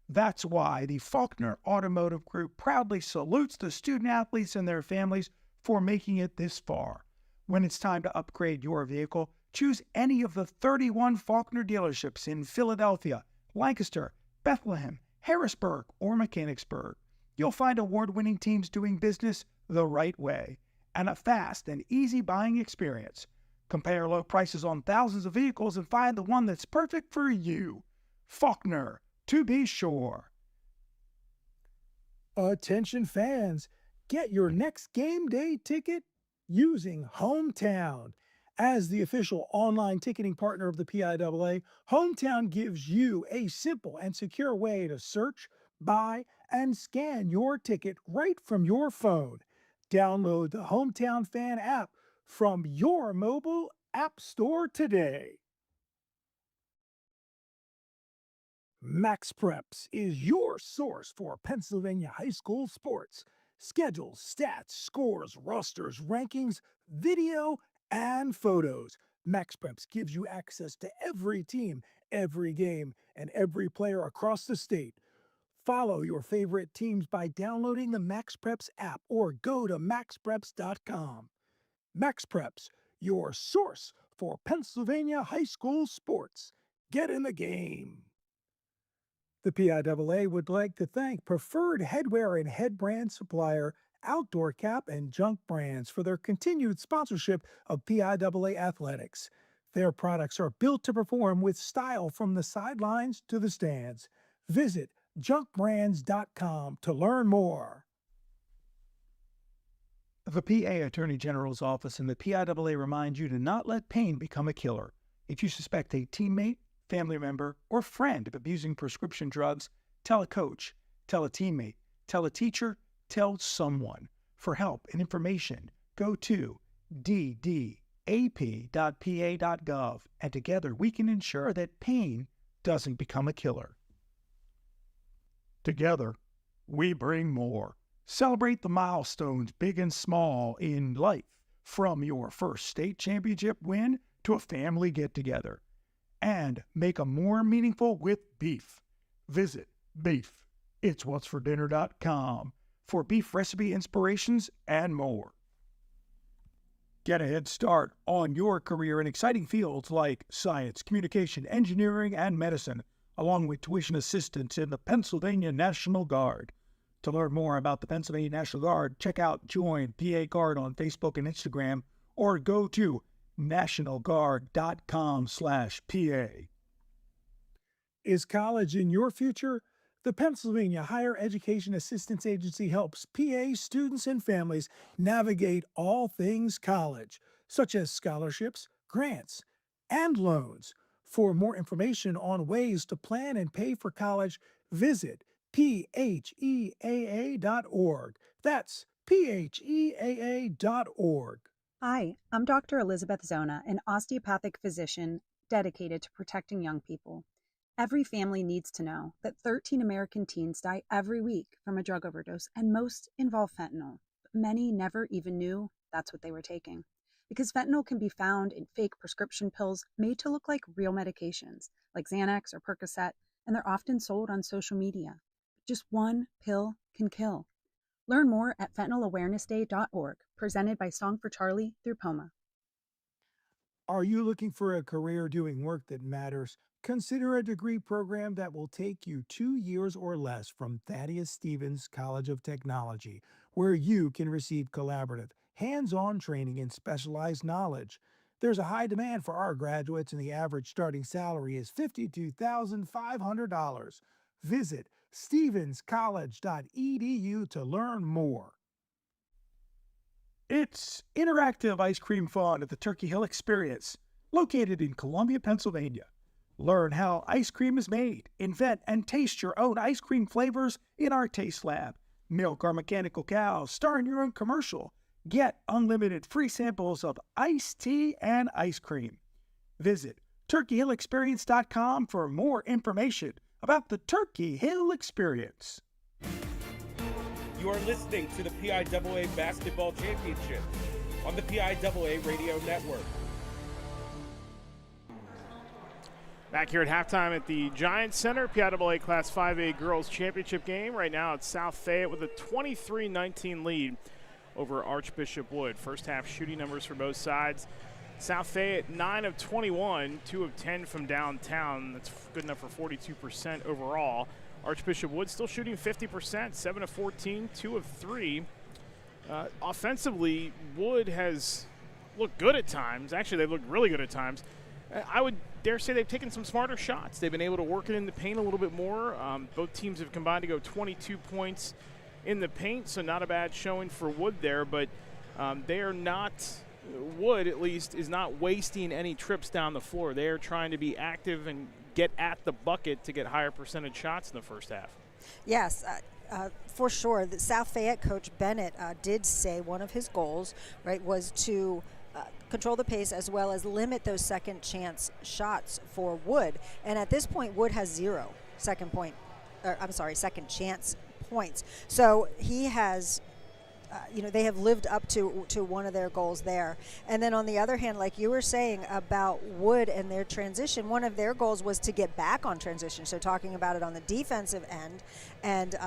That's why the Faulkner Automotive Group proudly salutes the student-athletes and their families for making it this far. When it's time to upgrade your vehicle, choose any of the 31 Faulkner dealerships in Philadelphia, Lancaster, Bethlehem, Harrisburg, or Mechanicsburg. You'll find award-winning teams doing business the right way and a fast and easy buying experience. Compare low prices on thousands of vehicles and find the one that's perfect for you. Faulkner, to be sure. Attention fans, get your next game day ticket using Hometown. As the official online ticketing partner of the PIAA, Hometown gives you a simple and secure way to search, buy, and scan your ticket right from your phone. Download the Hometown Fan app from your mobile app store today. Max Preps is your source for Pennsylvania high school sports. Schedules, stats, scores, rosters, rankings, video, and photos. Max Preps gives you access to every team, every game, and every player across the state. Follow your favorite teams by downloading the Max Preps app or go to maxpreps.com. Max Preps, your source for Pennsylvania high school sports. Get in the game. The PIAA would like to thank Preferred Headwear and Headbrand supplier Outdoor Cap and Junk Brands for their continued sponsorship of PIAA athletics. Their products are built to perform with style from the sidelines to the stands. Visit junkbrands.com to learn more. The PA Attorney General's Office and the PIAA remind you to not let pain become a killer. If you suspect a teammate, family member, or friend of abusing prescription drugs, tell a coach, tell a teammate, tell a teacher, tell someone. For help and information, go to ddap.pa.gov, and together we can ensure that pain doesn't become a killer. Together, we bring more. Celebrate the milestones, big and small, in life, from your first state championship win to a family get-together. And make them more meaningful with beef. Visit beefitswhatsfordinner.com for beef recipe inspirations and more. Get a head start on your career in exciting fields like science, communication, engineering, and medicine, along with tuition assistance in the Pennsylvania National Guard. To learn more about the Pennsylvania National Guard, check out Join PA Guard on Facebook and Instagram, or go to nationalguard.com/PA. Is college in your future? The Pennsylvania Higher Education Assistance Agency helps PA students and families navigate all things college, such as scholarships, grants, and loans. For more information on ways to plan and pay for college, visit PHEAA.org. That's PHEAA.org. Hi, I'm Dr. Elizabeth Zona, an osteopathic physician dedicated to protecting young people. Every family needs to know that 13 American teens die every week from a drug overdose, and most involve fentanyl. But many never even knew that's what they were taking. Because fentanyl can be found in fake prescription pills made to look like real medications, like Xanax or Percocet, and they're often sold on social media. Just one pill can kill. Learn more at fentanylawarenessday.org, presented by Song for Charlie through POMA. Are you looking for a career doing work that matters? Consider a degree program that will take you 2 years or less from Thaddeus Stevens College of Technology, where you can receive collaborative, hands-on training and specialized knowledge. There's a high demand for our graduates, and the average starting salary is $52,500. Visit stevenscollege.edu to learn more. It's interactive ice cream fun at the Turkey Hill Experience, located in Columbia, Pennsylvania. Learn how ice cream is made, invent, and taste your own ice cream flavors in our taste lab. Milk our mechanical cows, star in your own commercial. Get unlimited free samples of iced tea and ice cream. Visit turkeyhillexperience.com for more information about the Turkey Hill Experience. You are listening to the PIAA Basketball Championship on the PIAA Radio Network. Back here at halftime at the Giants Center, PIAA Class 5A Girls Championship game. Right now it's South Fayette with a 23-19 lead over Archbishop Wood. First half shooting numbers for both sides. South Fayette 9 of 21, 2 of 10 from downtown. That's good enough for 42% overall. Archbishop Wood still shooting 50%, 7 of 14, 2 of 3. Offensively, Wood has looked good at times. Actually, they've looked really good at times. I would dare say they've taken some smarter shots. They've been able to work it in the paint a little bit more. Both teams have combined to go 22 points in the paint, so not a bad showing for Wood there, but they are not, Wood at least, is not wasting any trips down the floor. They are trying to be active and get at the bucket to get higher percentage shots in the first half. Yes, for sure. The South Fayette coach Bennett did say one of his goals, right, was to control the pace as well as limit those second chance shots for Wood. And at this point, Wood has 0 second chance points. So he has, they have lived up to one of their goals there. And then on the other hand, like you were saying about Wood and their transition, one of their goals was to get back on transition. So talking about it on the defensive end, and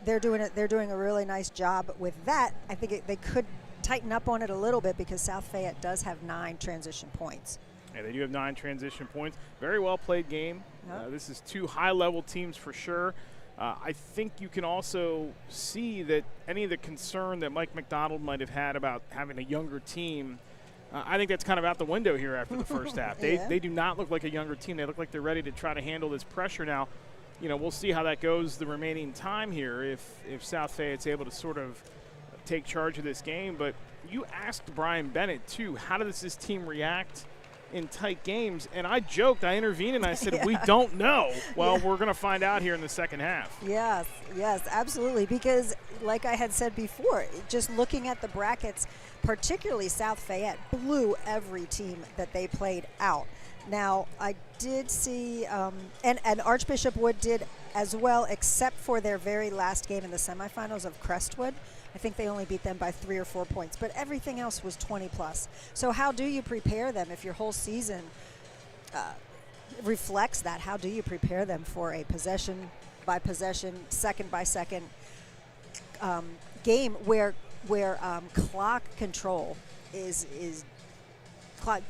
they're doing a really nice job with that. I think they could tighten up on it a little bit because South Fayette does have 9 transition points. Yeah, they do have 9 transition points. Very well played game. Yep. This is 2 high-level teams for sure. I think you can also see that any of the concern that Mike McDonald might have had about having a younger team I think that's kind of out the window here after the first half. They do not look like a younger team. They look like they're ready to try to handle this pressure now. You know, we'll see how that goes the remaining time here if South Fayette's able to sort of take charge of this game. But you asked Brian Bennett, too, how does this team react in tight games? And I joked, I intervened, and I said, we don't know. Well, we're going to find out here in the second half. Yes, absolutely. Because like I had said before, just looking at the brackets, particularly South Fayette blew every team that they played out. Now, I did see, and Archbishop Wood did as well, except for their very last game in the semifinals of Crestwood. I think they only beat them by 3 or 4 points, but everything else was 20 plus. So how do you prepare them if your whole season reflects that? How do you prepare them for a possession by possession, second by second game where clock control is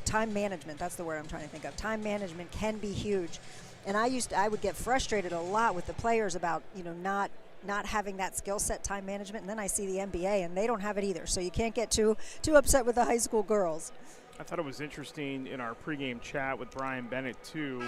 time management? That's the word I'm trying to think of. Time management can be huge, and I would get frustrated a lot with the players about not having that skill set, time management, and then I see the NBA and they don't have it either. So you can't get too upset with the high school girls. I thought it was interesting in our pregame chat with Brian Bennett too,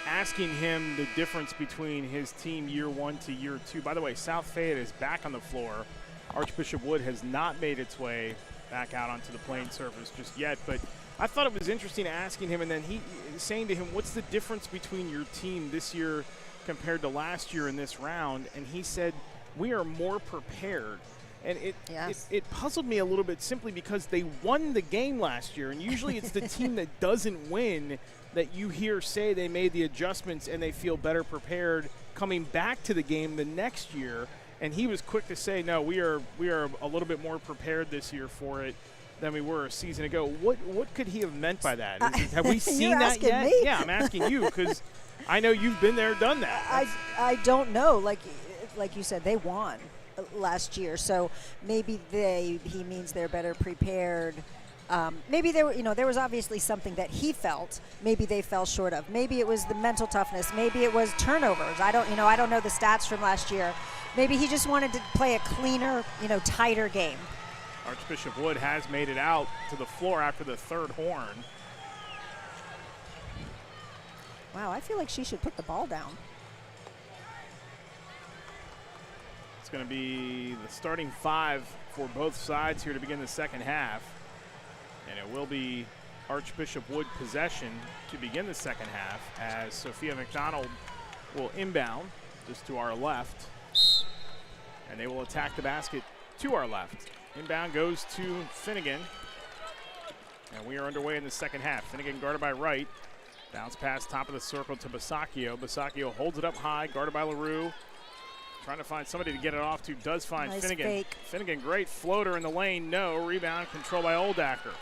asking him the difference between his team year 1 to year 2. By the way, South Fayette is back on the floor. Archbishop Wood has not made its way back out onto the playing surface just yet, but I thought it was interesting asking him, and then he saying to him, what's the difference between your team this year compared to last year in this round? And he said, we are more prepared. And it puzzled me a little bit simply because they won the game last year, and usually it's the team that doesn't win that you hear say they made the adjustments and they feel better prepared coming back to the game the next year. And he was quick to say, no, we are a little bit more prepared this year for it than we were a season ago. What could he have meant by that? Have we seen that yet? Me? Yeah, I'm asking you because I know you've been there, done that. I don't know. Like you said, they won last year, so maybe he means they're better prepared. Maybe there was obviously something that he felt maybe they fell short of. Maybe it was the mental toughness. Maybe it was turnovers. I don't know the stats from last year. Maybe he just wanted to play a cleaner, tighter game. Archbishop Wood has made it out to the floor after the third horn. Wow, I feel like she should put the ball down. It's going to be the starting 5 for both sides here to begin the second half. And it will be Archbishop Wood possession to begin the second half as Sophia McDonald will inbound just to our left. And they will attack the basket to our left. Inbound goes to Finnegan. And we are underway in the second half. Finnegan guarded by Wright. Bounce pass top of the circle to Basacchio. Basacchio holds it up high, guarded by LaRue. Trying to find somebody to get it off to, does find nice Finnegan. Fake. Finnegan, great floater in the lane, no. Rebound controlled by Oldacker.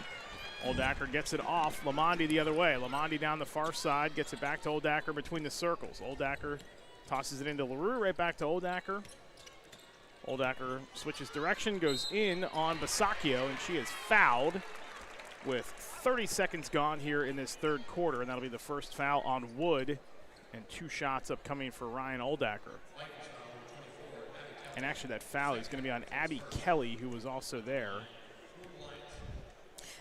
Oldacker gets it off. Lamondi the other way. Lamondi down the far side, gets it back to Oldacker between the circles. Oldacker tosses it into LaRue, right back to Oldacker. Oldacker switches direction, goes in on Basacchio, and she is fouled with 30 seconds gone here in this third quarter, and that'll be the first foul on Wood, and 2 shots upcoming for Ryan Oldacker. And actually that foul is going to be on Abby Kelly, who was also there.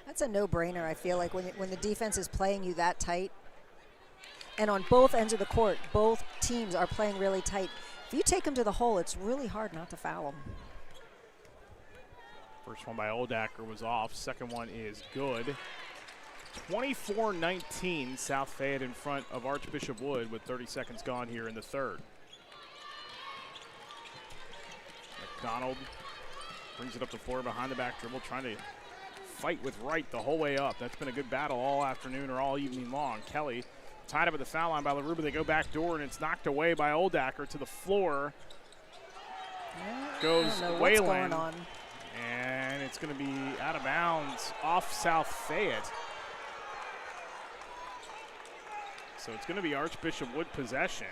That's a no-brainer, I feel like, when the defense is playing you that tight. And on both ends of the court, both teams are playing really tight. If you take them to the hole, it's really hard not to foul them. First one by Oldacker was off. Second one is good. 24-19, South Fayette in front of Archbishop Wood with 30 seconds gone here in the third. McDonald brings it up the floor behind the back dribble, trying to fight with Wright the whole way up. That's been a good battle all afternoon or all evening long. Kelly tied up at the foul line by LaRue, but they go back door, and it's knocked away by Oldacker to the floor. Goes Whalen, and it's going to be out of bounds off South Fayette. So it's going to be Archbishop Wood possession.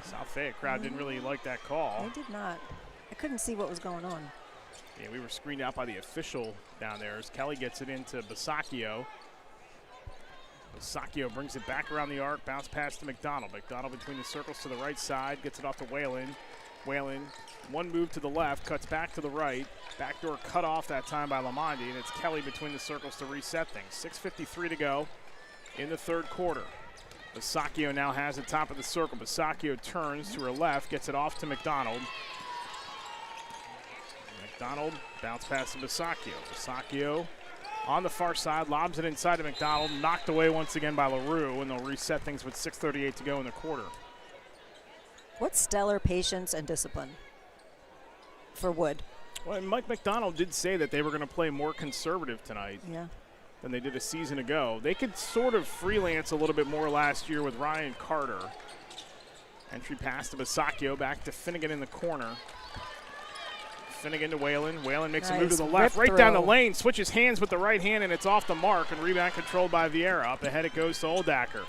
South Fayette crowd didn't really like that call. They did not. I couldn't see what was going on. Yeah, we were screened out by the official down there as Kelly gets it into Basacchio. Basacchio brings it back around the arc, bounce pass to McDonald. McDonald between the circles to the right side, gets it off to Whalen. Whalen, one move to the left, cuts back to the right. Backdoor cut off that time by Lamonde, and it's Kelly between the circles to reset things. 6:53 to go in the third quarter. Basacchio now has the top of the circle. Basacchio turns to her left, gets it off to McDonald. McDonald bounce pass to Basacchio. Basacchio on the far side, lobs it inside to McDonald, knocked away once again by LaRue, and they'll reset things with 6:38 to go in the quarter. What stellar patience and discipline for Wood. Well, Mike McDonald did say that they were going to play more conservative tonight than they did a season ago. They could sort of freelance a little bit more last year with Ryan Carter. Entry pass to Basacchio, back to Finnegan in the corner. Finnegan to Whalen. Whalen makes a move to the left, right down the lane, switches hands with the right hand, and it's off the mark, and rebound controlled by Vieira. Up ahead it goes to Oldacker.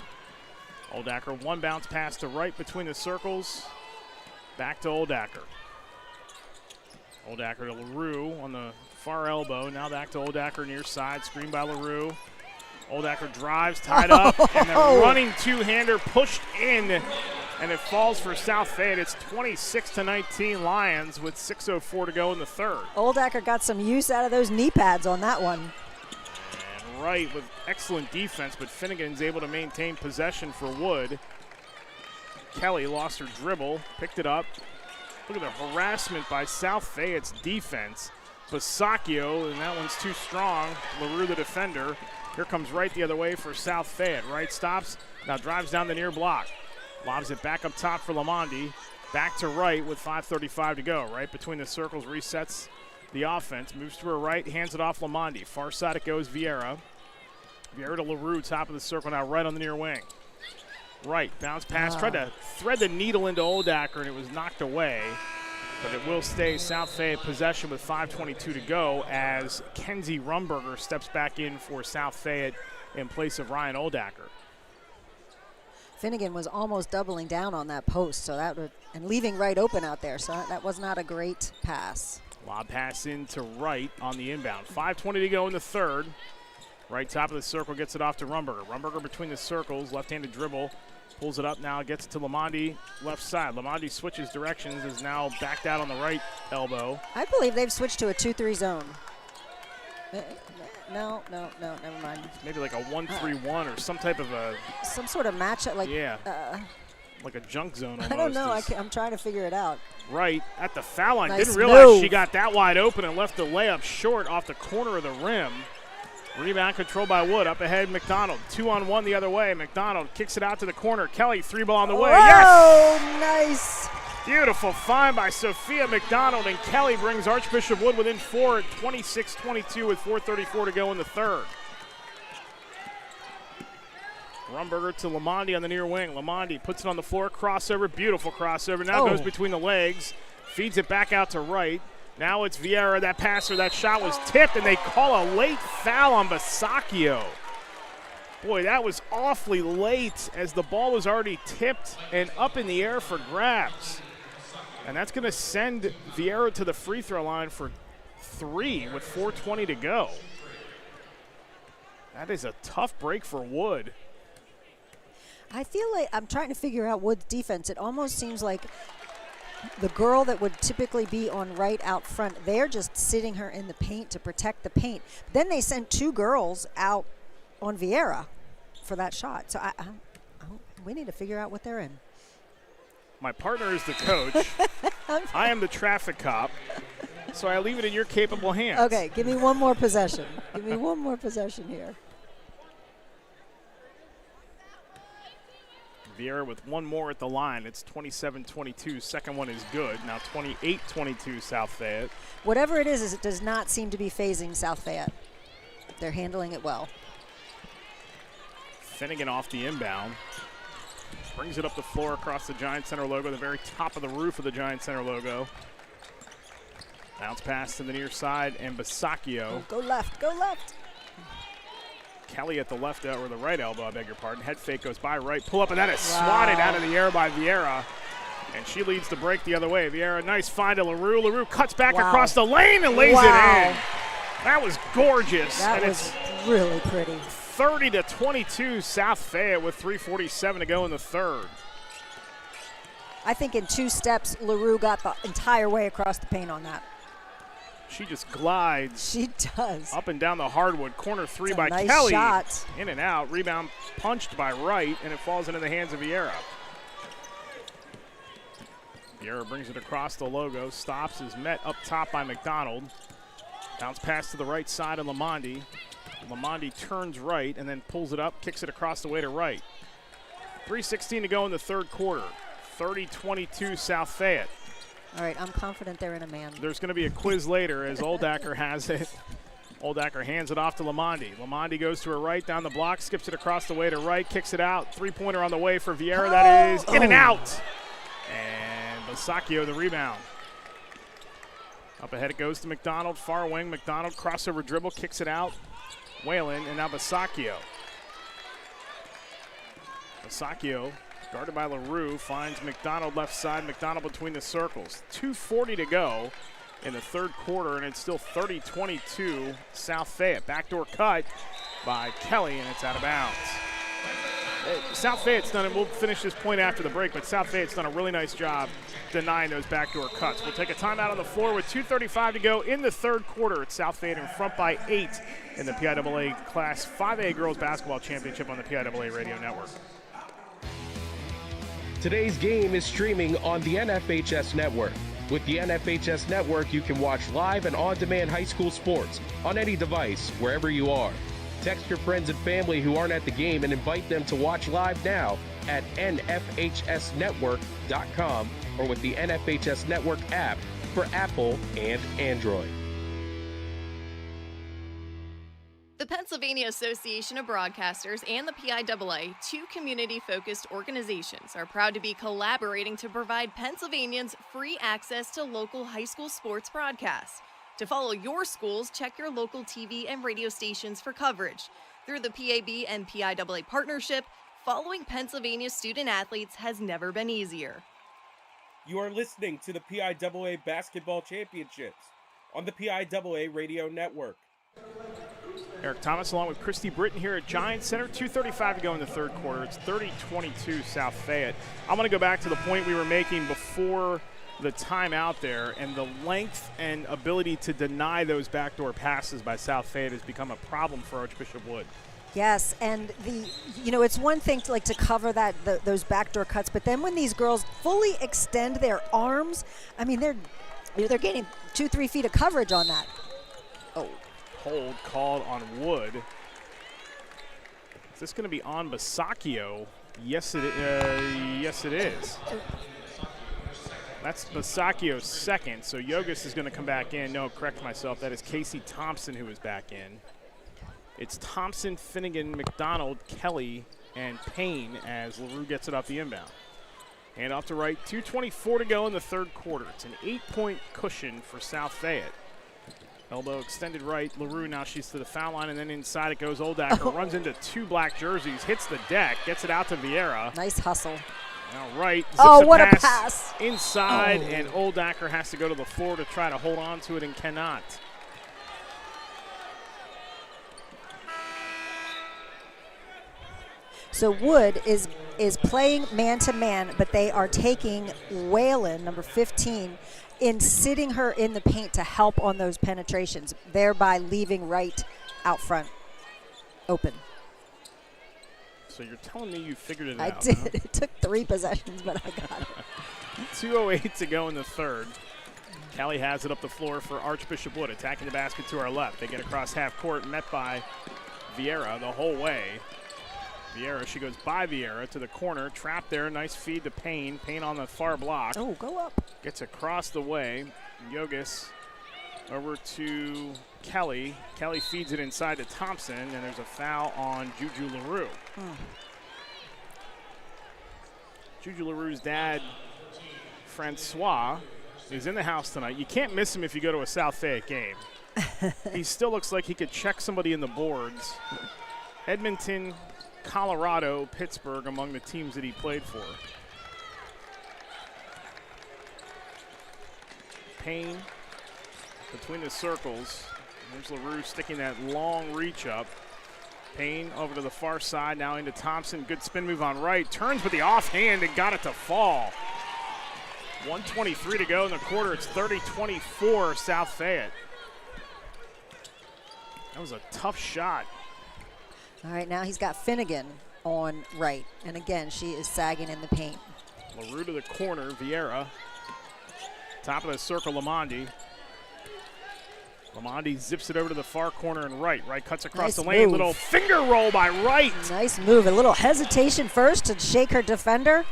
Oldacker, one bounce pass to right between the circles. Back to Oldacker. Oldacker to LaRue on the far elbow. Now back to Oldacker near side. Screen by LaRue. Oldacker drives, tied up, and then running two-hander pushed in, and it falls for South Fayette. It's 26-19 Lions with 6:04 to go in the third. Oldacker got some use out of those knee pads on that one. And Wright with excellent defense, but Finnegan's able to maintain possession for Wood. Kelly lost her dribble, picked it up. Look at the harassment by South Fayette's defense. Basacchio, and that one's too strong. LaRue, the defender. Here comes Wright the other way for South Fayette. Wright stops, now drives down the near block. Lobs it back up top for Lamonde. Back to Wright with 5:35 to go. Right between the circles, resets the offense. Moves to her right, hands it off Lamonde. Far side it goes Vieira. Vieira to LaRue, top of the circle, now right on the near wing. Wright, bounce pass, tried to thread the needle into Oldacker, and it was knocked away. But it will stay South Fayette possession with 5:22 to go as Kenzie Rumberger steps back in for South Fayette in place of Ryan Oldacker. Finnegan was almost doubling down on that post, so that would, and leaving Wright open out there, so that was not a great pass. Lob pass into Wright on the inbound. 5:20 to go in the third. Right top of the circle, gets it off to Rumberger. Rumberger between the circles, left-handed dribble. Pulls it up now, gets it to Lamonde, left side. Lamonde switches directions, is now backed out on the right elbow. I believe they've switched to a 2-3 zone. No, never mind. Maybe like a 1-3-1 or some type of a... Some sort of matchup, like... Yeah, like a junk zone almost. I don't know, I'm trying to figure it out. Right at the foul line. Nice Didn't realize move. She got that wide open and left the layup short off the corner of the rim. Rebound controlled by Wood. Up ahead, McDonald. 2-on-1 the other way. McDonald kicks it out to the corner. Kelly, three ball on the way. Yes! Nice. Beautiful find by Sophia McDonald, and Kelly brings Archbishop Wood within 4 at 26-22 with 4:34 to go in the third. Rumberger to Lamonde on the near wing. Lamonde puts it on the floor. Crossover. Beautiful crossover. Now goes between the legs. Feeds it back out to Wright. Now it's Vieira, that passer. That shot was tipped, and they call a late foul on Basacchio. Boy, that was awfully late as the ball was already tipped and up in the air for grabs. And that's going to send Vieira to the free throw line for 3 with 4:20 to go. That is a tough break for Wood. I feel like I'm trying to figure out Wood's defense. It almost seems like the girl that would typically be on right out front, they're just sitting her in the paint to protect the paint. Then they sent 2 girls out on Vieira for that shot. So we need to figure out what they're in. My partner is the coach. I am the traffic cop. So I leave it in your capable hands. Okay, give me one more possession. Give me one more possession here. Vieira with one more at the line. It's 27-22. Second one is good. Now 28-22 South Fayette. Whatever it is, it does not seem to be phasing South Fayette. They're handling it well. Finnegan off the inbound. Brings it up the floor across the Giant Center logo, the very top of the roof of the Giant Center logo. Bounce pass to the near side, and Basacchio. Go left, go left. Kelly at the left or the right elbow, I beg your pardon. Head fake goes by Wright. Pull up, and that is swatted out of the air by Vieira. And she leads the break the other way. Vieira, nice find to LaRue. LaRue cuts back across the lane and lays it in. That was gorgeous. That was really pretty. 30-22 South Fayette with 3:47 to go in the third. I think in 2 steps, LaRue got the entire way across the paint on that. She just glides. She does. Up and down the hardwood. Corner 3 It's a by nice Kelly. shot. In and out. Rebound punched by Wright, and it falls into the hands of Vieira. Vieira brings it across the logo. Stops, is met up top by McDonald. Bounce pass to the right side of Lamonde. Lamonde turns right and then pulls it up, kicks it across the way to Wright. 3:16 to go in the third quarter. 30-22 South Fayette. All right, I'm confident they're in a man. There's going to be a quiz later as Oldacker has it. Oldacker hands it off to Lamonde. Lamonde goes to her right, down the block, skips it across the way to right, kicks it out. Three-pointer on the way for Vieira. That is in and out. And Basacchio the rebound. Up ahead it goes to McDonald, far wing. McDonald crossover dribble, kicks it out. Whalen, and now Basacchio. Basacchio, guarded by LaRue, finds McDonald left side. McDonald between the circles. 2:40 to go in the third quarter, and it's still 30-22 South Fayette. Backdoor cut by Kelly, and it's out of bounds. South Fayette's done it. We'll finish this point after the break, but South Fayette's done a really nice job denying those backdoor cuts. We'll take a timeout on the floor with 2:35 to go in the third quarter. It's South Fayette in front by 8 in the PIAA Class 5A Girls Basketball Championship on the PIAA Radio Network. Today's game is streaming on the NFHS Network. With the NFHS Network, you can watch live and on-demand high school sports on any device, wherever you are. Text your friends and family who aren't at the game and invite them to watch live now at nfhsnetwork.com or with the NFHS Network app for Apple and Android. The Pennsylvania Association of Broadcasters and the PIAA, 2 community-focused organizations, are proud to be collaborating to provide Pennsylvanians free access to local high school sports broadcasts. To follow your schools, check your local TV and radio stations for coverage. Through the PAB and PIAA partnership, following Pennsylvania student athletes has never been easier. You are listening to the PIAA Basketball Championships on the PIAA Radio Network. Eric Thomas along with Christy Britton here at Giants Center. 2:35 to go in the third quarter. It's 30-22 South Fayette. I'm going to go back to the point we were making before the timeout there, and the length and ability to deny those backdoor passes by South Fayette has become a problem for Archbishop Wood. Yes, and it's one thing to cover those backdoor cuts, but then when these girls fully extend their arms, I mean they're gaining 2-3 feet of coverage on that. Oh. Hold called on Wood. Is this going to be on Basacchio? Yes, it is. That's Basacchio's second, so Yogus is going to come back in. No, correct myself. That is Casey Thompson who is back in. It's Thompson, Finnegan, McDonald, Kelly, and Payne as LaRue gets it off the inbound. Hand off to right. 2:24 to go in the third quarter. It's an 8-point cushion for South Fayette. Elbow extended right. LaRue, now she's to the foul line, and then inside it goes Oldacker. Runs into 2 black jerseys, hits the deck, gets it out to Vieira. Nice hustle. Now right. What a pass. Inside, and Oldacker has to go to the floor to try to hold on to it and cannot. So Wood is playing man-to-man, but they are taking Whalen, number 15, in sitting her in the paint to help on those penetrations, thereby leaving Wright out front open. So you're telling me you figured it out? I did. Huh? It took 3 possessions, but I got it. 2:08 to go in the third. Kelly has it up the floor for Archbishop Wood, attacking the basket to our left. They get across half court, met by Vieira the whole way. Vieira, she goes by Vieira to the corner, trapped there, nice feed to Payne. Payne on the far block. Oh, go up. Gets across the way. Yogus over to Kelly. Kelly feeds it inside to Thompson, and there's a foul on Juju LaRue. Juju LaRue's dad, Francois, is in the house tonight. You can't miss him if you go to a South Fayette game. He still looks like he could check somebody in the boards. Edmonton, Colorado, Pittsburgh among the teams that he played for. Payne between the circles. There's LaRue sticking that long reach up. Payne over to the far side, now into Thompson. Good spin move on right. Turns with the offhand and got it to fall. 1:23 to go in the quarter. It's 30-24 South Fayette. That was a tough shot. All right, now he's got Finnegan on right. And again, she is sagging in the paint. LaRue to the corner, Vieira. Top of the circle, Lamondi. Lamondi zips it over to the far corner and right. Right cuts across Nice the lane. move. Little finger roll by Wright. Nice move. A little hesitation first to shake her defender.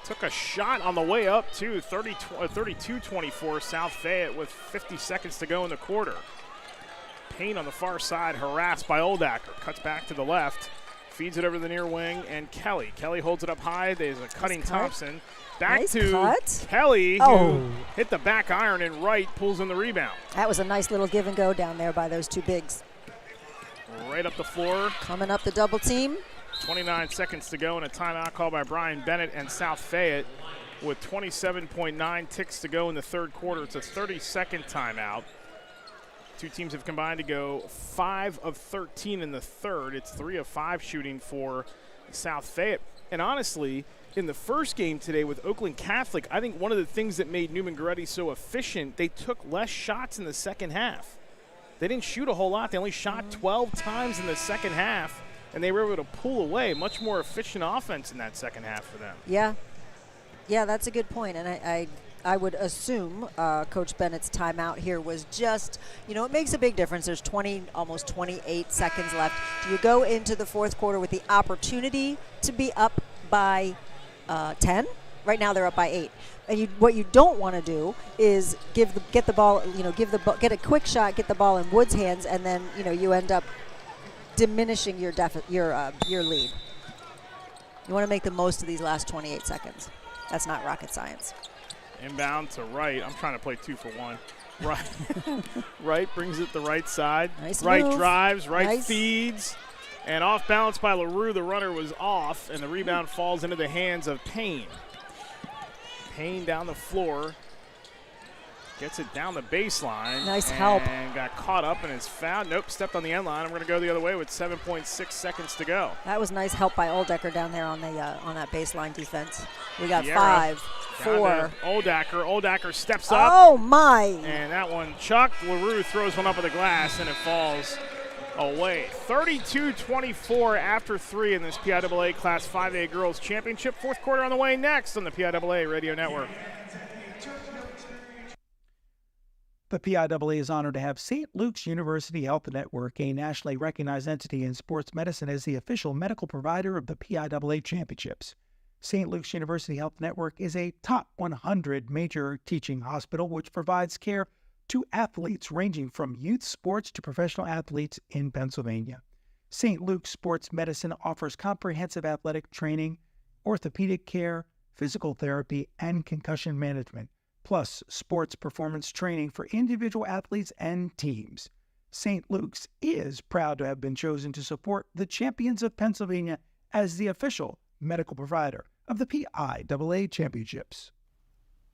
Took a shot on the way up, too. 32-24 South Fayette with 50 seconds to go in the quarter. Payne on the far side, harassed by Oldacker. Cuts back to the left. Feeds it over the near wing, and Kelly. Kelly holds it up high. There's a cutting Thompson. Back Nice to cut. Kelly, Oh. who hit the back iron, and Wright pulls in the rebound. That was a nice little give and go down there by those two bigs. Right up the floor. Coming up the double team. 29 seconds to go, and a timeout call by Brian Bennett and South Fayette with 27.9 ticks to go in the third quarter. It's a 30-second timeout. Two teams have combined to go 5 of 13 in the third. It's 3 of 5 shooting for South Fayette. And honestly, in the first game today with Oakland Catholic, I think one of the things that made Newman Goretti so efficient, they took less shots in the second half. They didn't shoot a whole lot. They only shot 12 times in the second half, and they were able to pull away. Much more efficient offense in that second half for them. Yeah. Yeah, that's a good point. And I would assume Coach Bennett's timeout here was just, it makes a big difference. There's almost 28 seconds left. Do you go into the fourth quarter with the opportunity to be up by 10? Right now they're up by 8. And what you don't want to do is get the ball, get a quick shot, get the ball in Wood's hands, and then you end up diminishing your lead. You want to make the most of these last 28 seconds. That's not rocket science. Inbound to Wright. I'm trying to play 2 for 1. Right, Wright brings it the right side. Nice Wright move. drives. Wright Nice. feeds. And off balance by LaRue. The runner was off, and the rebound falls into the hands of Payne. Payne down the floor. Gets it down the baseline. Nice help. And got caught up and is fouled. Nope, stepped on the end line. I'm going to go the other way with 7.6 seconds to go. That was nice help by Oldecker down there on that baseline defense. We got Vieira 5, 4. Down to Oldacker. Oldacker steps up. Oh my! And that one chucked. LaRue throws one up at the glass, and it falls away. 32-24 after 3 in this PIAA Class 5A Girls Championship. Fourth quarter on the way next on the PIAA Radio Network. The PIAA is honored to have St. Luke's University Health Network, a nationally recognized entity in sports medicine, as the official medical provider of the PIAA Championships. St. Luke's University Health Network is a top 100 major teaching hospital which provides care to athletes ranging from youth sports to professional athletes in Pennsylvania. St. Luke's Sports Medicine offers comprehensive athletic training, orthopedic care, physical therapy, and concussion management, plus sports performance training for individual athletes and teams. St. Luke's is proud to have been chosen to support the Champions of Pennsylvania as the official medical provider of the PIAA Championships.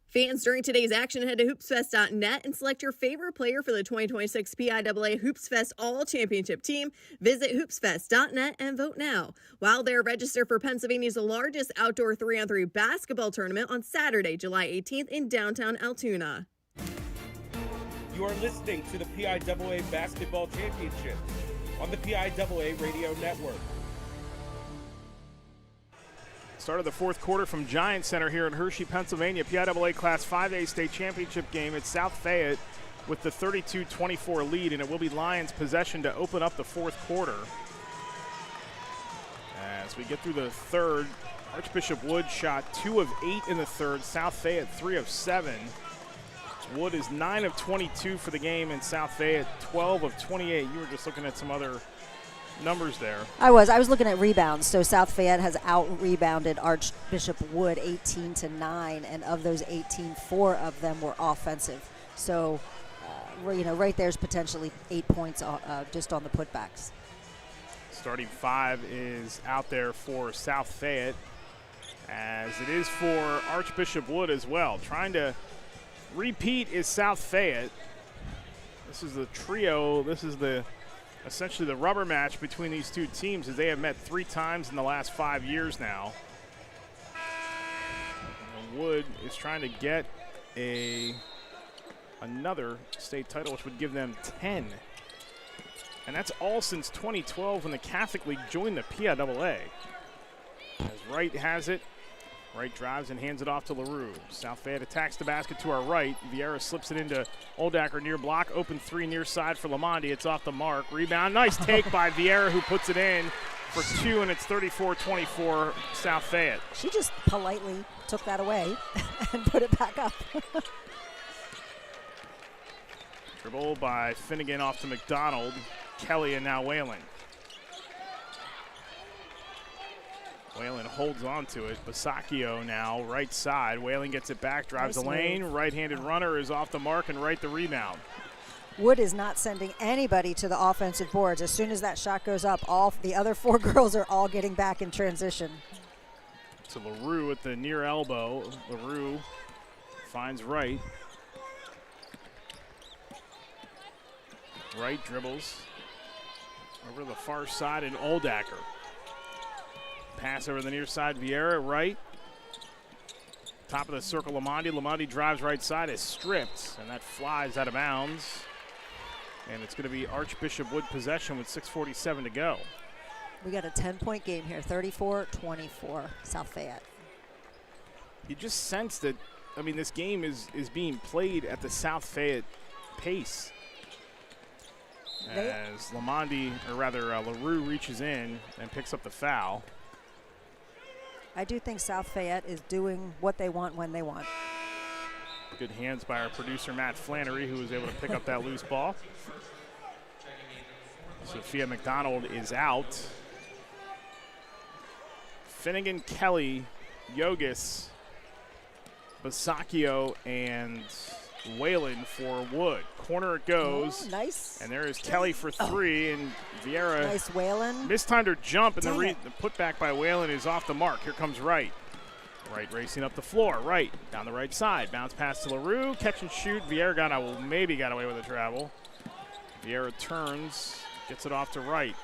Fans, during today's action, head to hoopsfest.net and select your favorite player for the 2026 PIAA Hoops Fest All Championship team. Visit hoopsfest.net and vote now. While there, register for Pennsylvania's largest outdoor 3-on-3 basketball tournament on Saturday, July 18th in downtown Altoona. You are listening to the PIAA Basketball Championship on the PIAA Radio Network. Start of the fourth quarter from Giant Center here in Hershey, Pennsylvania. PIAA Class 5A State Championship game. It's South Fayette with the 32-24 lead, and it will be Lions' possession to open up the fourth quarter. As we get through the third, Archbishop Wood shot 2 of 8 in the third. South Fayette 3 of 7. Wood is 9 of 22 for the game, and South Fayette 12 of 28. You were just looking at some other numbers there. I was looking at rebounds. So South Fayette has out-rebounded Archbishop Wood 18-9, and of those 18, 4 of them were offensive. So, right there's potentially 8 points just on the putbacks. Starting 5 is out there for South Fayette, as it is for Archbishop Wood as well. Trying to repeat is South Fayette. This is the trio. This is essentially the rubber match between these two teams, as they have met 3 times in the last 5 years now. Wood is trying to get another state title, which would give them 10. And that's all since 2012 when the Catholic League joined the PIAA. As Wright has it, Wright drives and hands it off to LaRue. South Fayette attacks the basket to our right. Vieira slips it into Oldacker near block. Open three near side for Lamonde. It's off the mark. Rebound. Nice take by Vieira, who puts it in for 2, and it's 34-24 South Fayette. She just politely took that away and put it back up. Dribble by Finnegan off to McDonald. Kelly and now Whalen. Whalen holds on to it. Basacchio now, right side. Whalen gets it back, drives the lane. Right-handed runner is off the mark, and Wright the rebound. Wood is not sending anybody to the offensive boards. As soon as that shot goes up, all the other 4 girls are all getting back in transition. To LaRue at the near elbow. LaRue finds Wright. Wright dribbles over to the far side, and Oldacker. Pass over the near side, Vieira, Wright. Top of the circle, Lamonde. Lamonde drives right side, is stripped, and that flies out of bounds. And it's going to be Archbishop Wood possession with 6:47 to go. We got a 10-point game here, 34-24, South Fayette. You just sense that, I mean, this game is being played at the South Fayette pace. As LaRue reaches in and picks up the foul. I do think South Fayette is doing what they want when they want. Good hands by our producer, Matt Flannery, who was able to pick up that loose ball. Sophia McDonald is out. Finnegan, Kelly, Yogis, Basacchio, and Whalen for Wood. Corner it goes. Oh, nice. And there is Kelly for 3, and Vieira. Nice, Whalen. Mistimed her jump, and the putback by Whalen is off the mark. Here comes Wright. Wright racing up the floor. Wright down the right side. Bounce pass to LaRue. Catch and shoot. Vieira maybe got away with a travel. Vieira turns, gets it off to Wright.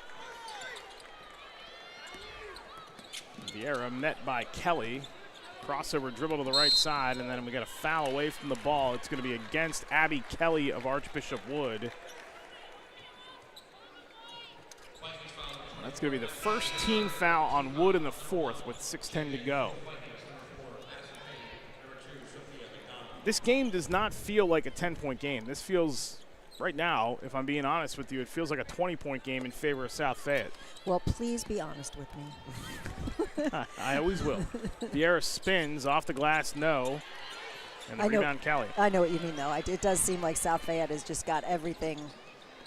Vieira met by Kelly. Crossover dribble to the right side, and then we got a foul away from the ball. It's going to be against Abby Kelly of Archbishop Wood. That's going to be the first team foul on Wood in the 4th with 6:10 to go. This game does not feel like a 10-point game. This feels, right now, if I'm being honest with you, it feels like a 20-point game in favor of South Fayette. Well, please be honest with me. I always will. Vieira spins off the glass, no. And the rebound, Kelly. I know what you mean, though. It does seem like South Fayette has just got everything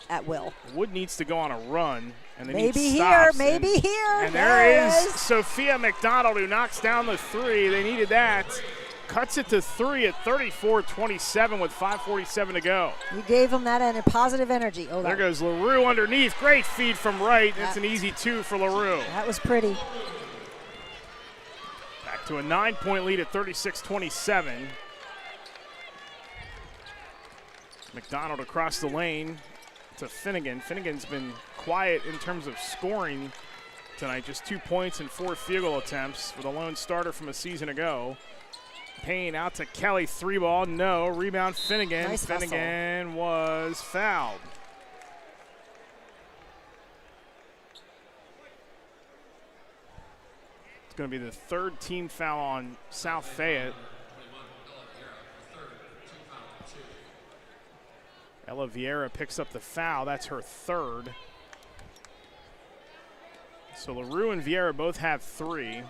at will. Wood needs to go on a run, and they maybe need here, stops. maybe here. And there is Sophia McDonald, who knocks down the 3. They needed that. Cuts it to 3 at 34-27 with 5:47 to go. You gave them that positive energy. Oh, there goes LaRue underneath. Great feed from Wright. It's an easy 2 for LaRue. That was pretty. Back to a 9-point lead at 36-27. McDonald across the lane to Finnegan. Finnegan's been quiet in terms of scoring tonight. Just 2 points and 4 field goal attempts for the lone starter from a season ago. Payne out to Kelly, 3-ball, no. Rebound, Finnegan. Nice Finnegan hustle. Was fouled. It's going to be the 3rd team foul on South Fayette. Ella Vieira picks up the foul. That's her 3rd. So LaRue and Vieira both have 3.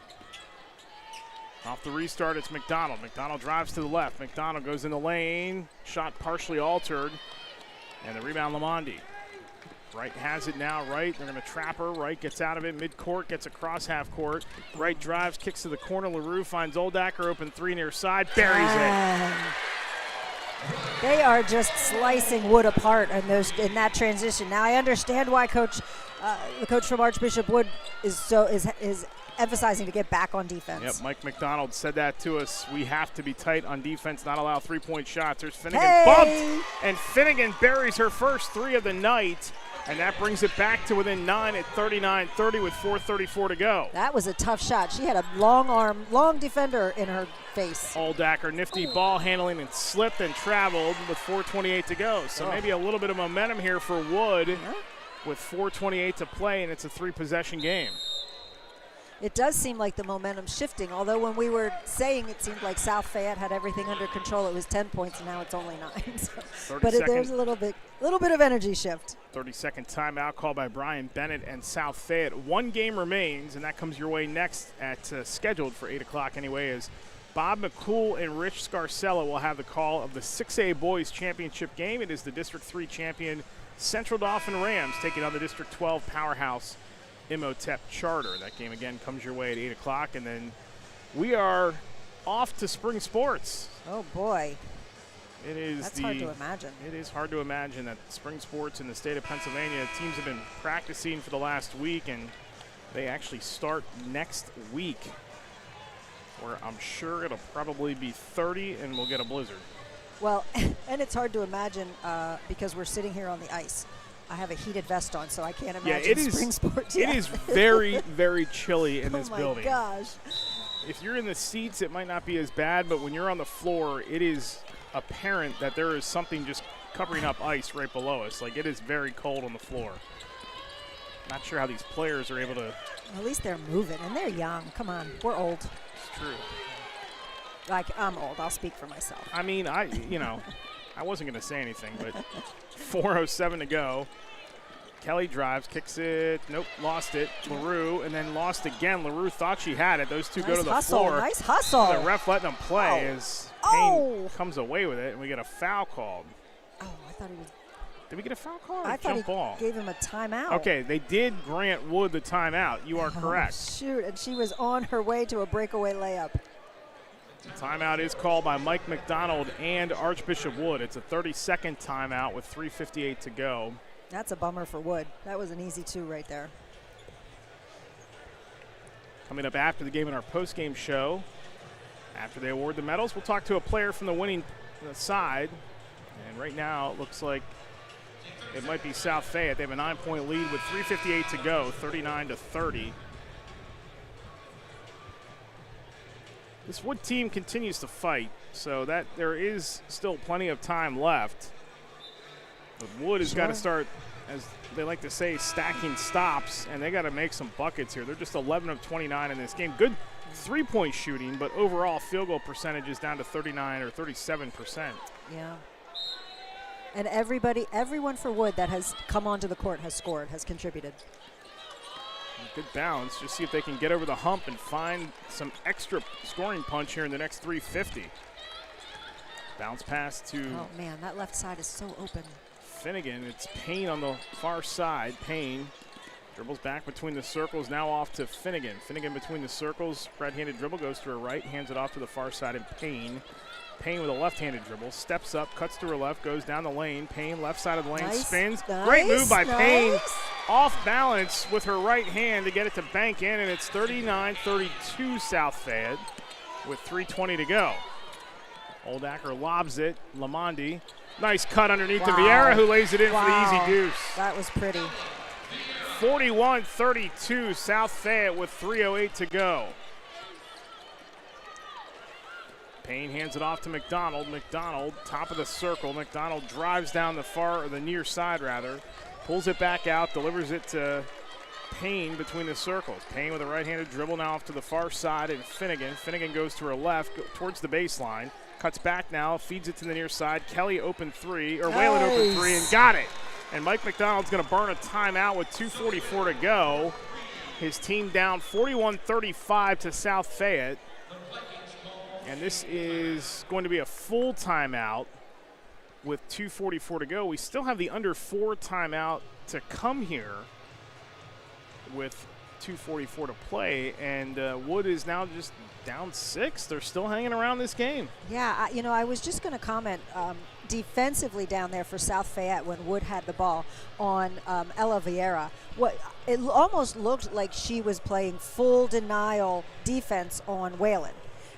Off the restart, it's McDonald. McDonald drives to the left. McDonald goes in the lane. Shot partially altered. And the rebound, Lamonde. Wright has it now. Wright, they're going to trap her. Wright gets out of it. Mid-court, gets across half-court. Wright drives, kicks to the corner. LaRue finds Oldacker, open 3 near side. Buries it. They are just slicing Wood apart in that transition. Now I understand why the coach from Archbishop Wood is emphasizing to get back on defense. Yep, Mike McDonald said that to us. We have to be tight on defense, not allow 3-point shots. There's Finnegan bumped, and Finnegan buries her first 3 of the night. And that brings it back to within 9 at 39-30 with 4:34 to go. That was a tough shot. She had a long defender in her face. Oldacker, nifty ball handling, and slipped and traveled with 4:28 to go. So maybe a little bit of momentum here for Wood with 4:28 to play, and it's a 3-possession game. It does seem like the momentum's shifting, although when we were saying it seemed like South Fayette had everything under control, it was 10 points, and now it's only 9. So. But there's a little bit of energy shift. 30-second timeout called by Brian Bennett and South Fayette. 1 game remains, and that comes your way next at scheduled for 8 o'clock anyway, as Bob McCool and Rich Scarcella will have the call of the 6A Boys Championship game. It is the District 3 champion Central Dauphin Rams taking on the District 12 powerhouse Imhotep Charter. That game again comes your way at 8 o'clock, and then we are off to spring sports. Oh boy. That's hard to imagine. It is hard to imagine that spring sports in the state of Pennsylvania, teams have been practicing for the last week, and they actually start next week, where I'm sure it'll probably be 30 and we'll get a blizzard. Well, and it's hard to imagine because we're sitting here on the ice. I have a heated vest on, so I can't imagine spring sports yet. It is very, very chilly in this building. Oh, my gosh. If you're in the seats, it might not be as bad, but when you're on the floor, it is apparent that there is something just covering up ice right below us. Like, it is very cold on the floor. Not sure how these players are able to. At least they're moving, and they're young. Come on, we're old. It's true. Like, I'm old. I'll speak for myself. I mean, I wasn't going to say anything, but 4:07 to go. Kelly drives, kicks it. Nope, lost it. LaRue, and then lost again. LaRue thought she had it. Those two go to the floor. Nice hustle. The ref letting them play as Payne comes away with it, and we get a foul called. Oh, I thought he was. Did we get a foul call? I thought he gave him a timeout. Okay, they did grant Wood the timeout. You are correct. Shoot, and she was on her way to a breakaway layup. Timeout is called by Mike McDonald and Archbishop Wood. It's a 30-second timeout with 3:58 to go. That's a bummer for Wood. That was an easy 2 right there. Coming up after the game in our post-game show, after they award the medals, we'll talk to a player from the winning side. And right now it looks like it might be South Fayette. They have a 9-point lead with 3:58 to go, 39-30. This Wood team continues to fight, so that there is still plenty of time left. But Wood has got to start, as they like to say, stacking stops, and they got to make some buckets here. They're just 11 of 29 in this game. Good 3-point shooting, but overall field goal percentage is down to 39 or 37%. Yeah. And everyone for Wood that has come onto the court has scored, has contributed. Good bounce. Just see if they can get over the hump and find some extra scoring punch here in the next 3:50. Bounce pass to. Oh man, that left side is so open. Finnegan. It's Payne on the far side. Payne dribbles back between the circles. Now off to Finnegan. Finnegan between the circles. Right-handed dribble goes to her right. Hands it off to the far side and Payne. Payne with a left-handed dribble. Steps up, cuts to her left, goes down the lane. Payne left side of the lane, spins. Great move by Payne. Off balance with her right hand to get it to bank in, and it's 39-32 South Fayette with 3:20 to go. Oldacker lobs it. Lamondi. Nice cut underneath to Vieira, who lays it in for the easy deuce. That was pretty. 41-32 South Fayette with 3:08 to go. Payne hands it off to McDonald. McDonald, top of the circle. McDonald drives down the near side rather. Pulls it back out, delivers it to Payne between the circles. Payne with a right-handed dribble now off to the far side, and Finnegan. Finnegan goes to her left, towards the baseline. Cuts back now, feeds it to the near side. Kelly open 3, or Whalen open 3, and got it. And Mike McDonald's going to burn a timeout with 2:44 to go. His team down 41-35 to South Fayette. And this is going to be a full timeout with 2:44 to go. We still have the under 4 timeout to come here with 2:44 to play. And Wood is now just down 6. They're still hanging around this game. Yeah, I was just going to comment defensively down there for South Fayette when Wood had the ball on Ella Vieira. It almost looked like she was playing full denial defense on Whalen.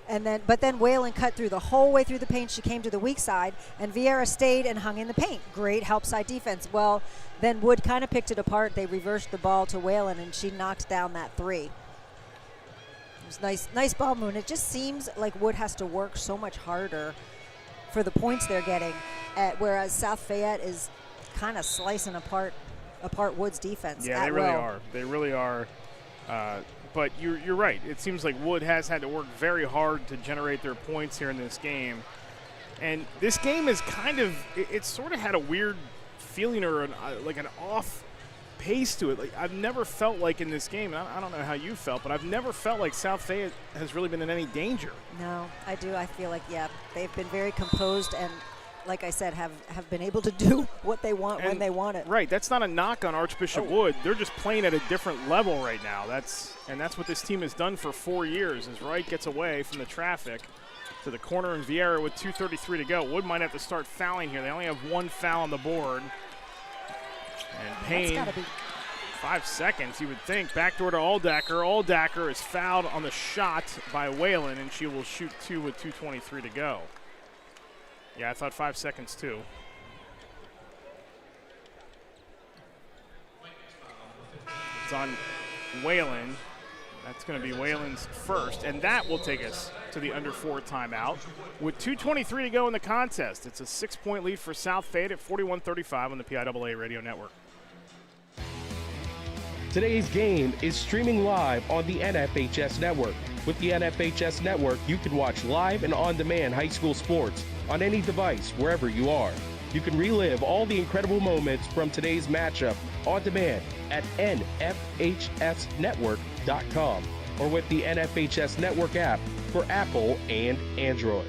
But then Whalen cut through the whole way through the paint. She came to the weak side, and Vieira stayed and hung in the paint. Great help side defense. Well, then Wood kind of picked it apart. They reversed the ball to Whalen, and she knocked down that 3. It was nice ball movement. It just seems like Wood has to work so much harder for the points they're getting, whereas South Fayette is kind of slicing apart Wood's defense. Yeah, they really are. They really are. But you're right. It seems like Wood has had to work very hard to generate their points here in this game. And this game is it's sort of had a weird feeling or like an off pace to it. Like I've never felt like in this game, and I don't know how you felt, but I've never felt like South Fayette has really been in any danger. No, I do. I feel like, they've been very composed and, like I said, have been able to do what they want when they want it. Right. That's not a knock on Archbishop Wood. They're just playing at a different level right now. That's what this team has done for 4 years, as Wright gets away from the traffic to the corner, and Vieira with 2:33 to go. Wood might have to start fouling here. They only have 1 foul on the board. And Payne, That's gotta be 5 seconds, you would think. Backdoor to Aldacker. Aldacker is fouled on the shot by Whalen, and she will shoot 2 with 2:23 to go. Yeah, I thought 5 seconds too. It's on Whalen. That's going to be Whalen's first, and that will take us to the under 4 timeout. With 2:23 to go in the contest, it's a 6-point lead for South Fayette at 41-35 on the PIAA Radio Network. Today's game is streaming live on the NFHS Network. With the NFHS Network, you can watch live and on-demand high school sports on any device, wherever you are. You can relive all the incredible moments from today's matchup on demand at nfhsnetwork.com or with the NFHS Network app for Apple and Android.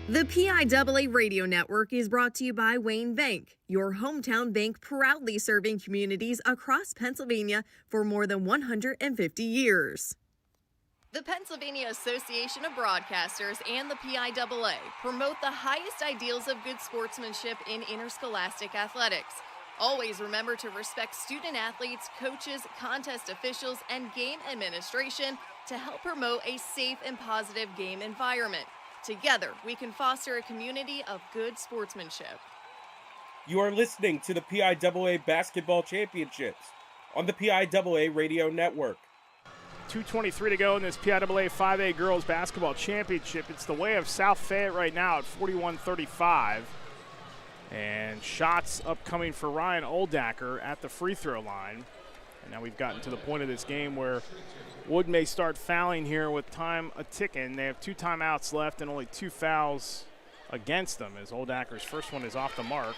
The PIAA Radio Network is brought to you by Wayne Bank, your hometown bank proudly serving communities across Pennsylvania for more than 150 years. The Pennsylvania Association of Broadcasters and the PIAA promote the highest ideals of good sportsmanship in interscholastic athletics. Always remember to respect student athletes, coaches, contest officials, and game administration to help promote a safe and positive game environment. Together, we can foster a community of good sportsmanship. You are listening to the PIAA Basketball Championships on the PIAA Radio Network. 2:23 to go in this PIAA 5A Girls Basketball Championship. It's the way of South Fayette right now at 41-35. And shots upcoming for Ryan Oldacker at the free throw line. And now we've gotten to the point of this game where Wood may start fouling here with time a-ticking. They have 2 timeouts left and only 2 fouls against them, as Oldacker's first one is off the mark.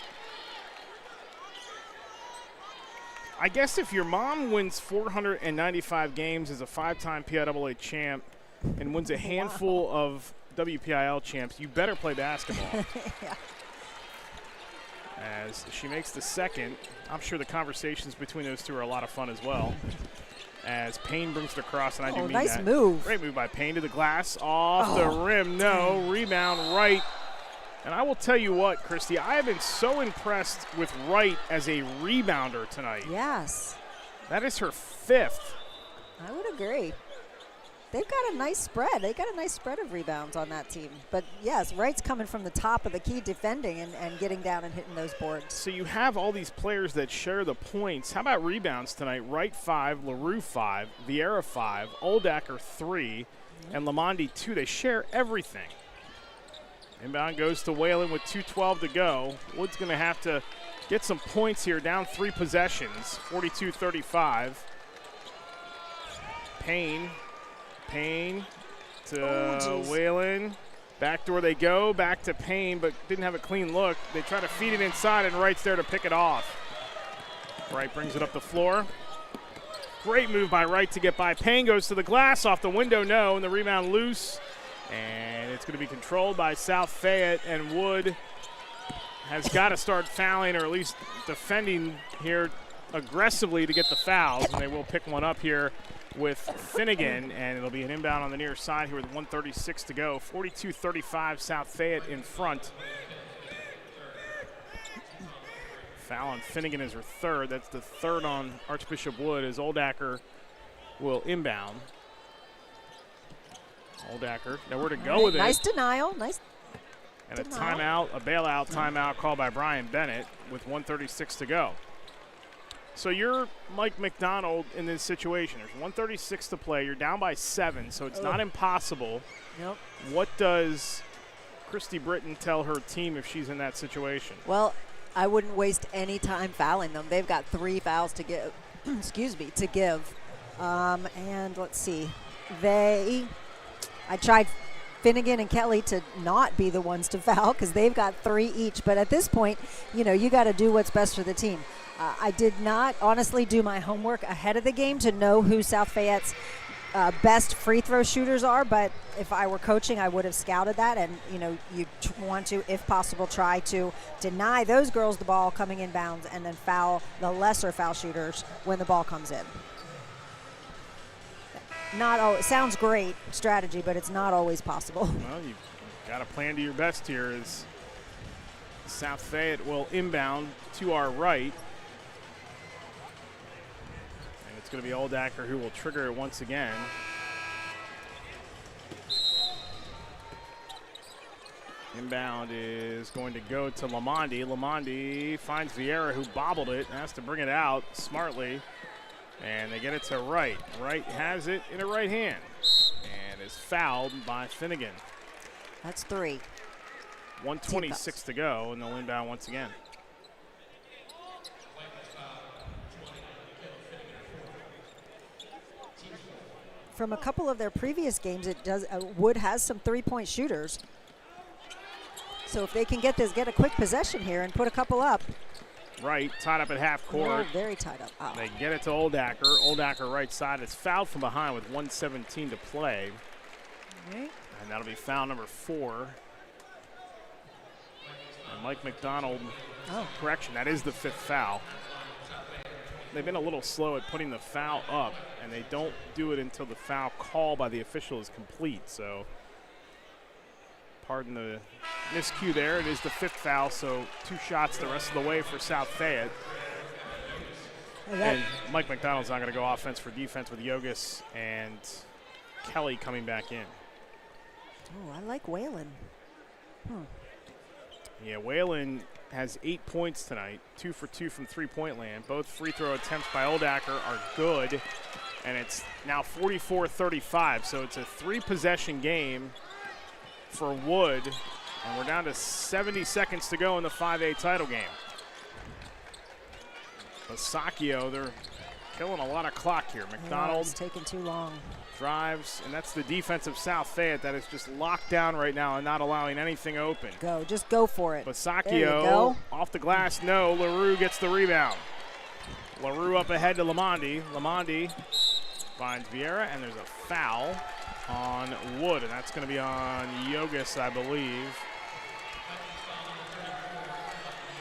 I guess if your mom wins 495 games as a 5-time PIAA champ and wins a handful of WPIL champs, you better play basketball. Yeah. As she makes the second, I'm sure the conversations between those two are a lot of fun as well. As Payne brings it across, and I do mean nice that. move. Great move by Payne to the glass, off the rim. No, rebound Wright. And I will tell you what, Christy, I have been so impressed with Wright as a rebounder tonight. Yes. That is her 5th. I would agree. They've got a nice spread. They got a nice spread of rebounds on that team. But, yes, Wright's coming from the top of the key defending and getting down and hitting those boards. So you have all these players that share the points. How about rebounds tonight? Wright 5, LaRue 5, Vieira 5, Oldacker 3, and Lamondi 2. They share everything. Inbound goes to Whalen with 2:12 to go. Wood's going to have to get some points here, down 3 possessions, 42-35. Payne to Whalen. Backdoor they go, back to Payne, but didn't have a clean look. They try to feed it inside, and Wright's there to pick it off. Wright brings it up the floor. Great move by Wright to get by. Payne goes to the glass, off the window, no, and the rebound loose. And it's going to be controlled by South Fayette, and Wood has got to start fouling, or at least defending here aggressively to get the fouls, and they will pick one up here with Finnegan, and it'll be an inbound on the near side here with 1:36 to go. 42-35, South Fayette in front. Foul on Finnegan is her 3rd. That's the 3rd on Archbishop Wood, as Oldacker will inbound. Oldacker, nowhere to go with it. Nice denial. Nice. And a timeout, a bailout timeout called by Brian Bennett with 1:36 to go. So you're Mike McDonald in this situation. There's 1:36 to play. You're down by 7, so it's not impossible. Nope. What does Christy Britton tell her team if she's in that situation? Well, I wouldn't waste any time fouling them. They've got 3 fouls to give. Excuse me, to give. And let's see. I tried Finnegan and Kelly to not be the ones to foul because they've got 3 each. But at this point, you got to do what's best for the team. I did not honestly do my homework ahead of the game to know who South Fayette's best free throw shooters are, but if I were coaching, I would have scouted that, and you want to, if possible, try to deny those girls the ball coming inbounds and then foul the lesser foul shooters when the ball comes in. It sounds great strategy, but it's not always possible. Well, you've got to plan to your best here as South Fayette will inbound to our right. And it's going to be Oldacker who will trigger it once again. Inbound is going to go to Lamondi. Lamondi finds Vieira, who bobbled it, has to bring it out smartly. And they get it to Wright. Wright has it in her right hand and is fouled by Finnegan. That's 3. 1:26 to go, and they'll inbound once again. From a couple of their previous games, Wood has some 3-point shooters. So if they can get a quick possession here and put a couple up. Wright tied up at half court. Very tied up. Oh. They get it to Oldacker. Oldacker right side is fouled from behind with 1:17 to play. Okay. And that'll be foul number 4. And Mike McDonald, correction, that is the 5th foul. They've been a little slow at putting the foul up, and they don't do it until the foul call by the official is complete. So, pardon the miscue there. It is the 5th foul, so 2 shots the rest of the way for South Fayette. And Mike McDonald's not going to go offense for defense with Yogus and Kelly coming back in. Oh, I like Whalen. Yeah, Whalen has 8 points tonight, 2 for 2 from three-point land. Both free throw attempts by Oldacker are good, and it's now 44-35, so it's a 3-possession game for Wood, and we're down to 70 seconds to go in the 5A title game. Basacchio, they're killing a lot of clock here. McDonald it's taking too long. Drives, and that's the defense of South Fayette that is just locked down right now and not allowing anything open. Just go for it. Basacchio off the glass, no. LaRue gets the rebound. LaRue up ahead to Lamondi. Lamondi finds Vieira, and there's a foul on Wood, and that's going to be on Yogus, I believe.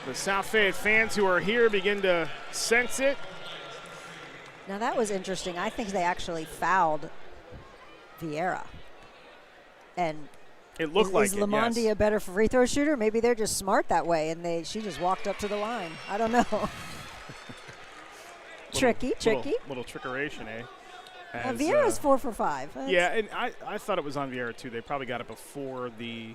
The South Fayette fans who are here begin to sense it. Now that was interesting. I think they actually fouled Vieira. And it looked like is Lamondi yes. a better free throw shooter? Maybe they're just smart that way, and she just walked up to the line. I don't know. Tricky. Little trickeration, eh? Vieira's 4 for 5. Yeah, and I thought it was on Vieira too. They probably got it before the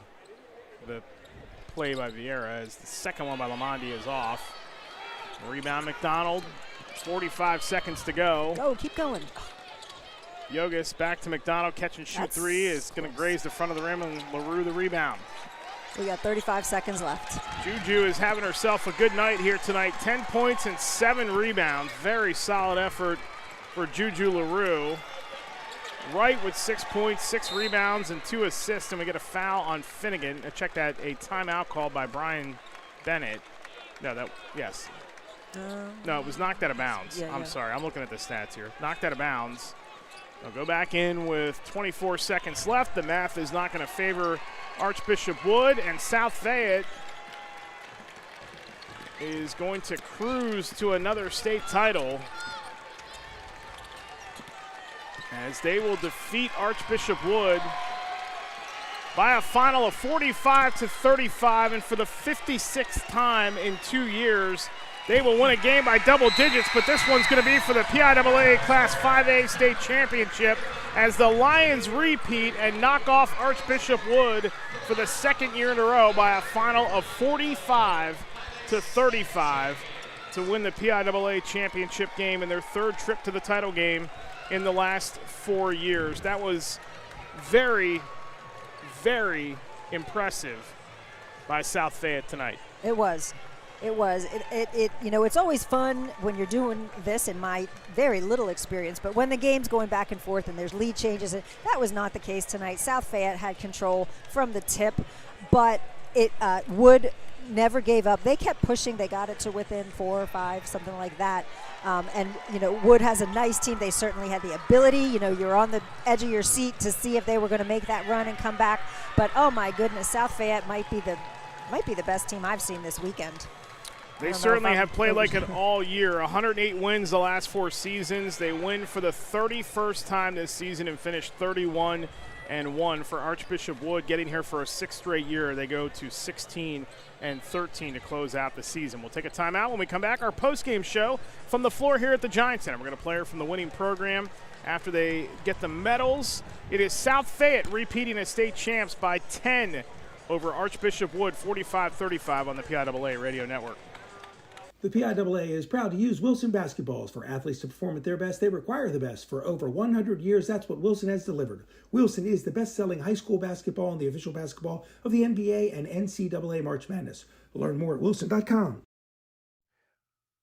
play by Vieira, as the second one by Lamondi is off. Rebound McDonald. 45 seconds to go. Oh, keep going. Yogus back to McDonald. Catch and shoot 3 is going to graze the front of the rim, and LaRue the rebound. We got 35 seconds left. Juju is having herself a good night here tonight. 10 points and 7 rebounds. Very solid effort for Juju LaRue. Wright with 6 points, 6 rebounds, and 2 assists, and we get a foul on Finnegan. Check that, a timeout called by Brian Bennett. Yes. No, it was knocked out of bounds. I'm sorry. I'm looking at the stats here. Knocked out of bounds. They'll go back in with 24 seconds left. The math is not going to favor Archbishop Wood, and South Fayette is going to cruise to another state title as they will defeat Archbishop Wood by a final of 45-35, and for the 56th time in 2 years, They will win a game by double digits, but this one's going to be for the PIAA Class 5A State Championship as the Lions repeat and knock off Archbishop Wood for the second year in a row by a final of 45-35 to win the PIAA championship game in their third trip to the title game in the last 4 years. That was very, very impressive by South Fayette tonight. It was. It's always fun when you're doing this, in my very little experience, but when the game's going back and forth and there's lead changes, that was not the case tonight. South Fayette had control from the tip, but Wood never gave up. They kept pushing. They got it to within 4 or 5, something like that. Wood has a nice team. They certainly had the ability. You're on the edge of your seat to see if they were going to make that run and come back. But, oh, my goodness, South Fayette might be the best team I've seen this weekend. They certainly have played like it all year. 108 wins the last 4 seasons. They win for the 31st time this season and finished 31-1 for Archbishop Wood, getting here for a 6th straight year. They go to 16-13 to close out the season. We'll take a timeout. When we come back, our post-game show from the floor here at the Giant Center. We're going to play her from the winning program after they get the medals. It is South Fayette repeating as state champs by 10 over Archbishop Wood, 45-35 on the PIAA Radio Network. The PIAA is proud to use Wilson basketballs. For athletes to perform at their best, they require the best. For over 100 years, that's what Wilson has delivered. Wilson is the best-selling high school basketball and the official basketball of the NBA and NCAA March Madness. Learn more at wilson.com.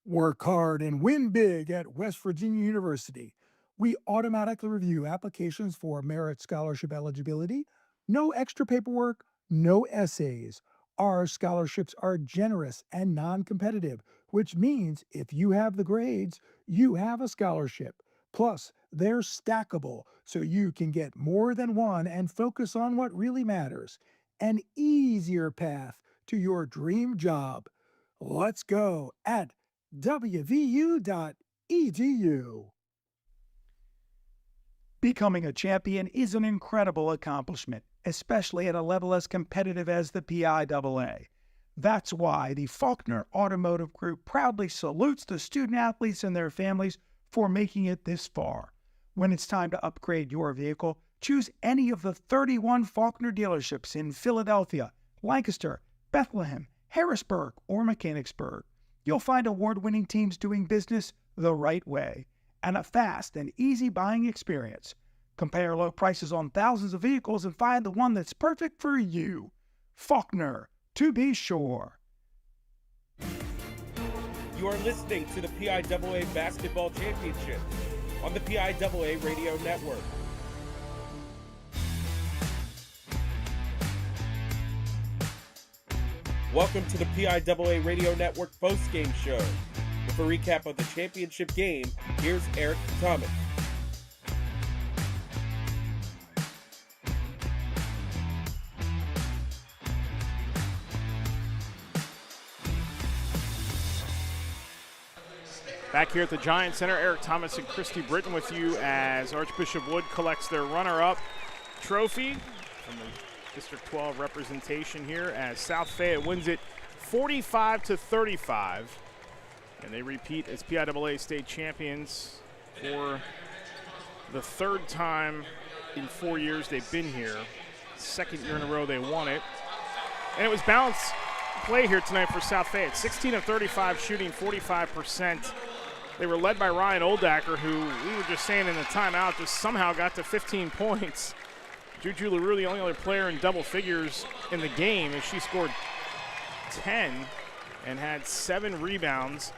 Work hard and win big at West Virginia University. We automatically review applications for merit scholarship eligibility. No extra paperwork, no essays. Our scholarships are generous and non-competitive, which means if you have the grades, you have a scholarship. Plus, they're stackable, so you can get more than one and focus on what really matters. An easier path to your dream job. Let's go at wvu.edu. Becoming a champion is an incredible accomplishment, especially at a level as competitive as the PIAA. That's why the Faulkner Automotive Group proudly salutes the student athletes and their families for making it this far. When it's time to upgrade your vehicle, choose any of the 31 Faulkner dealerships in Philadelphia, Lancaster, Bethlehem, Harrisburg, or Mechanicsburg. You'll find award-winning teams doing business the right way and a fast and easy buying experience. Compare low prices on thousands of vehicles and find the one that's perfect for you. Faulkner, to be sure. You are listening to the PIAA Basketball Championship on the PIAA Radio Network. Welcome to the PIAA Radio Network postgame show. With a recap of the championship game, here's Eric Thomas. Back here at the Giant Center, Eric Thomas and Christy Britton with you as Archbishop Wood collects their runner-up trophy from the District 12 representation here as South Fayette wins it 45-35. And they repeat as PIAA state champions for the 3rd time in 4 years they've been here. 2nd year in a row they won it. And it was balanced play here tonight for South Fayette. 16 of 35 shooting, 45%. They were led by Ryan Oldacker, who we were just saying in the timeout just somehow got to 15 points. Juju LaRue, the only other player in double figures in the game, as she scored 10 and had 7 rebounds.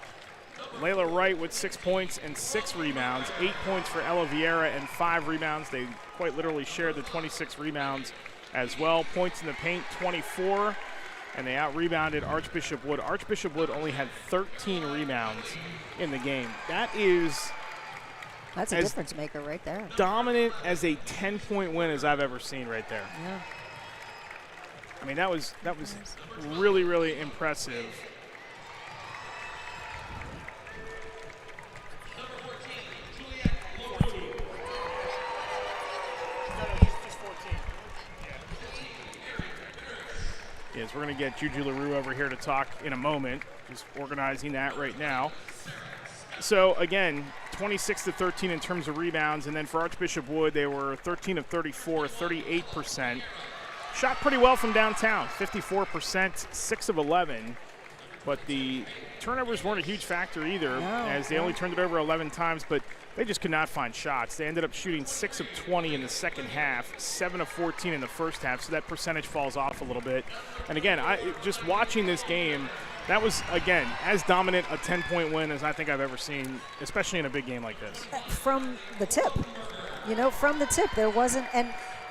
Layla Wright with 6 points and 6 rebounds, 8 points for Ella Vieira and 5 rebounds. They quite literally shared the 26 rebounds as well. Points in the paint, 24, and they out-rebounded Archbishop Wood. Archbishop Wood only had 13 rebounds in the game. That's a difference maker right there. Dominant as a 10-point win as I've ever seen right there. Yeah. I mean, that was really, really impressive. Yes, we're going to get Juju LaRue over here to talk in a moment. just organizing that right now. So, again, 26-13 in terms of rebounds. And then for Archbishop Wood, they were 13 of 34, 38%. Shot pretty well from downtown, 54%, 6 of 11. But the turnovers weren't a huge factor either, as they only turned it over 11 times. But they just could not find shots. They ended up shooting 6 of 20 in the second half, 7 of 14 in the first half. So that percentage falls off a little bit. And, again, just watching this game, that was, again, as dominant a 10-point win as I think I've ever seen, especially in a big game like this. From the tip. From the tip, there wasn't – and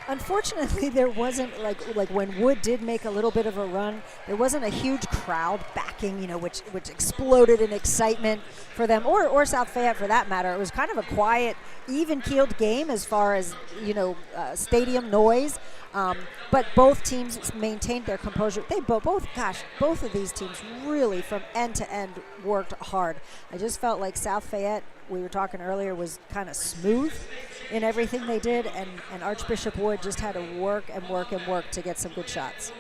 unfortunately, there wasn't, like when Wood did make a little bit of a run, there wasn't a huge crowd backing, which exploded in excitement for them, or South Fayette for that matter. It was kind of a quiet, even-keeled game as far as, stadium noise. But both teams maintained their composure. They both of these teams really from end to end worked hard. I just felt like South Fayette, we were talking earlier, was kind of smooth in everything they did, and Archbishop Wood just had to work to get some good shots.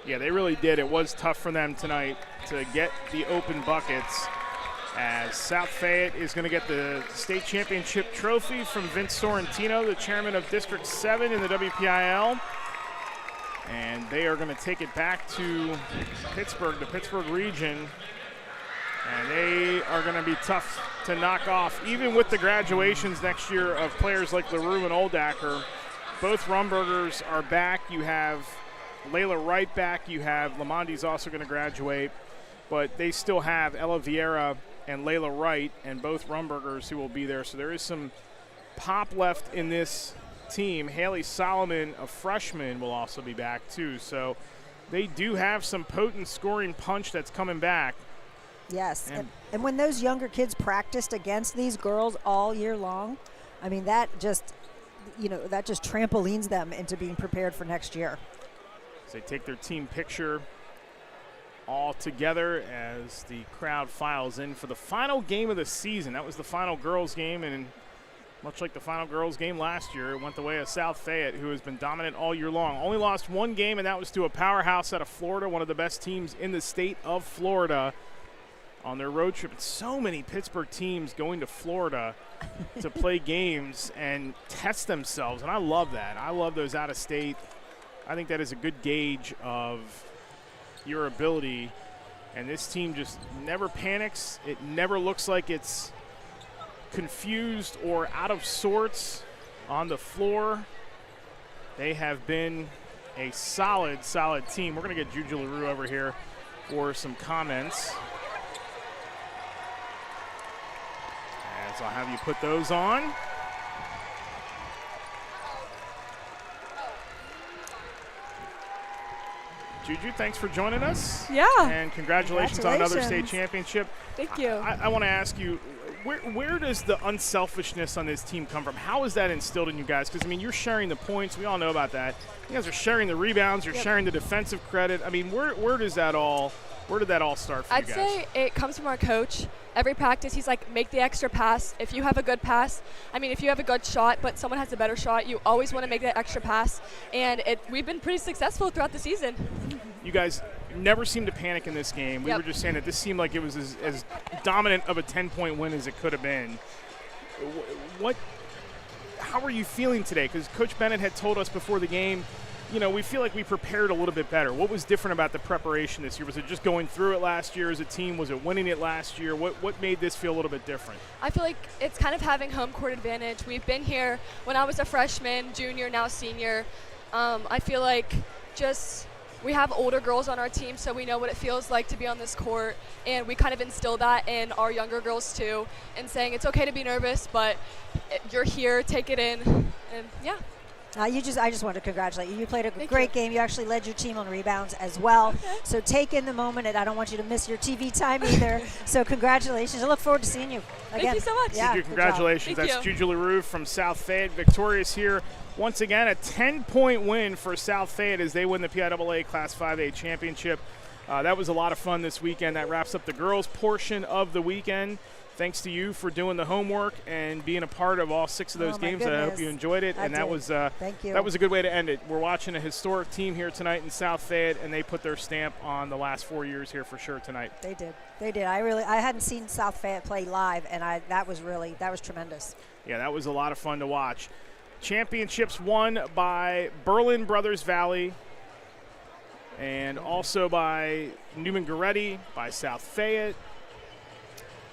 Yeah, they really did. It was tough for them tonight to get the open buckets, as South Fayette is going to get the state championship trophy from Vince Sorrentino, the chairman of District 7 in the WPIAA. And they are going to take it back to Pittsburgh, the Pittsburgh region. And they are going to be tough to knock off, even with the graduations next year of players like LaRue and Oldacker. Both Rumbergers are back. You have Layla Wright back. You have Lamondi's also going to graduate. But they still have Ella Vieira and Layla Wright, and both Rumbergers who will be there. So there is some pop left in this team. Haley Solomon, a freshman, will also be back too. So they do have some potent scoring punch that's coming back. Yes, and when those younger kids practiced against these girls all year long, I mean, that just trampolines them into being prepared for next year. So they take their team picture all together as the crowd files in for the final game of the season. That was the final girls game, and much like the final girls game last year, it went the way of South Fayette, who has been dominant all year long. Only lost one game, and that was to a powerhouse out of Florida, one of the best teams in the state of Florida, on their road trip. So many Pittsburgh teams going to Florida to play games and test themselves, and I love that. I love those out of state. I think that is a good gauge of your ability, and this team just never panics. It never looks like it's confused or out of sorts on the floor. They have been a solid team. We're going to get Juju LaRue over here for some comments. As I'll have you put those on. Juju, thanks for joining us. Yeah. And congratulations on another state championship. Thank you. I want to ask you, where does the unselfishness on this team come from? How is that instilled in you guys? Because, I mean, you're sharing the points. We all know about that. You guys are sharing the rebounds. You're sharing the defensive credit. I mean, where did that all start for you guys? I'd say it comes from our coach. Every practice, he's like, make the extra pass. If you have a good pass, if you have a good shot, but someone has a better shot, you always want to make that extra pass. And we've been pretty successful throughout the season. You guys never seemed to panic in this game. We were just saying that this seemed like it was as dominant of a 10-point win as it could have been. How are you feeling today? Because Coach Bennett had told us before the game, we feel like we prepared a little bit better. What was different about the preparation this year? Was it just going through it last year as a team? Was it winning it last year? What made this feel a little bit different? I feel like it's kind of having home court advantage. We've been here when I was a freshman, junior, now senior. I feel like we have older girls on our team, so we know what it feels like to be on this court, and we kind of instill that in our younger girls too, and saying it's okay to be nervous, but you're here, take it in, and yeah. I just wanted to congratulate you. You played a great game. You actually led your team on rebounds as well. Okay. So take in the moment, and I don't want you to miss your TV time either. So congratulations. I look forward to seeing you again. Thank you so much. Yeah, congratulations. That's Juju LaRue from South Fayette, victorious here. Once again, a 10-point win for South Fayette as they win the PIAA Class 5A championship. That was a lot of fun this weekend. That wraps up the girls' portion of the weekend. thanks to you for doing the homework and being a part of all 6 of those games. I hope you enjoyed it. That was Thank you. That was a good way to end it. We're watching a historic team here tonight in South Fayette, and they put their stamp on the last 4 years here for sure tonight. They did. I hadn't seen South Fayette play live, and that was tremendous. Yeah, that was a lot of fun to watch. Championships won by Berlin Brothers Valley, and also by Newman Goretti, by South Fayette.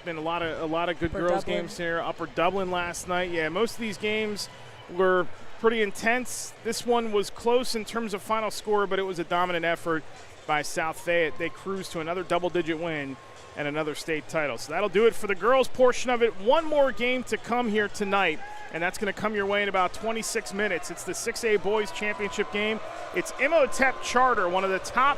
Been a lot of good girls games here. Upper Dublin last night. Yeah, most of these games were pretty intense. This one was close in terms of final score, but it was a dominant effort by South Fayette. They cruised to another double-digit win and another state title. So that'll do it for the girls portion of it. One more game to come here tonight, and that's going to come your way in about 26 minutes. It's the 6A Boys Championship game. It's Imhotep Charter, one of the top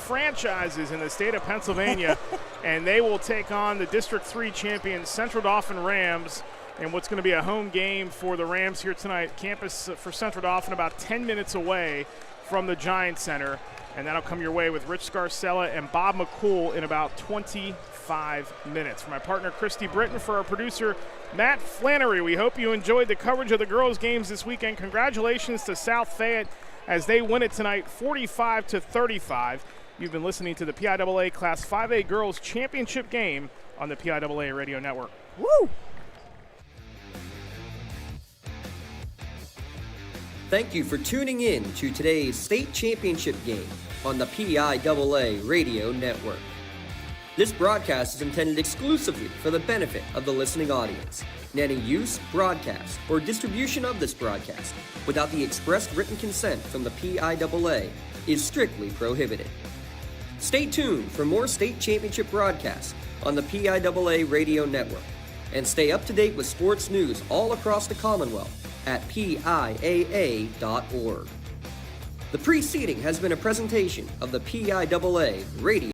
franchises in the state of Pennsylvania, and they will take on the District 3 champions, Central Dauphin Rams, and what's going to be a home game for the Rams here tonight. Campus for Central Dauphin about 10 minutes away from the Giant Center, and that'll come your way with Rich Scarcella and Bob McCool in about 25 minutes. For my partner, Christy Britton, for our producer, Matt Flannery, we hope you enjoyed the coverage of the girls' games this weekend. Congratulations to South Fayette as they win it tonight, 45-35. You've been listening to the PIAA Class 5A Girls Championship game on the PIAA Radio Network. Woo! Thank you for tuning in to today's state championship game on the PIAA Radio Network. This broadcast is intended exclusively for the benefit of the listening audience, and any use, broadcast, or distribution of this broadcast without the express written consent from the PIAA is strictly prohibited. Stay tuned for more state championship broadcasts on the PIAA Radio Network, and stay up to date with sports news all across the Commonwealth at PIAA.org. The preceding has been a presentation of the PIAA Radio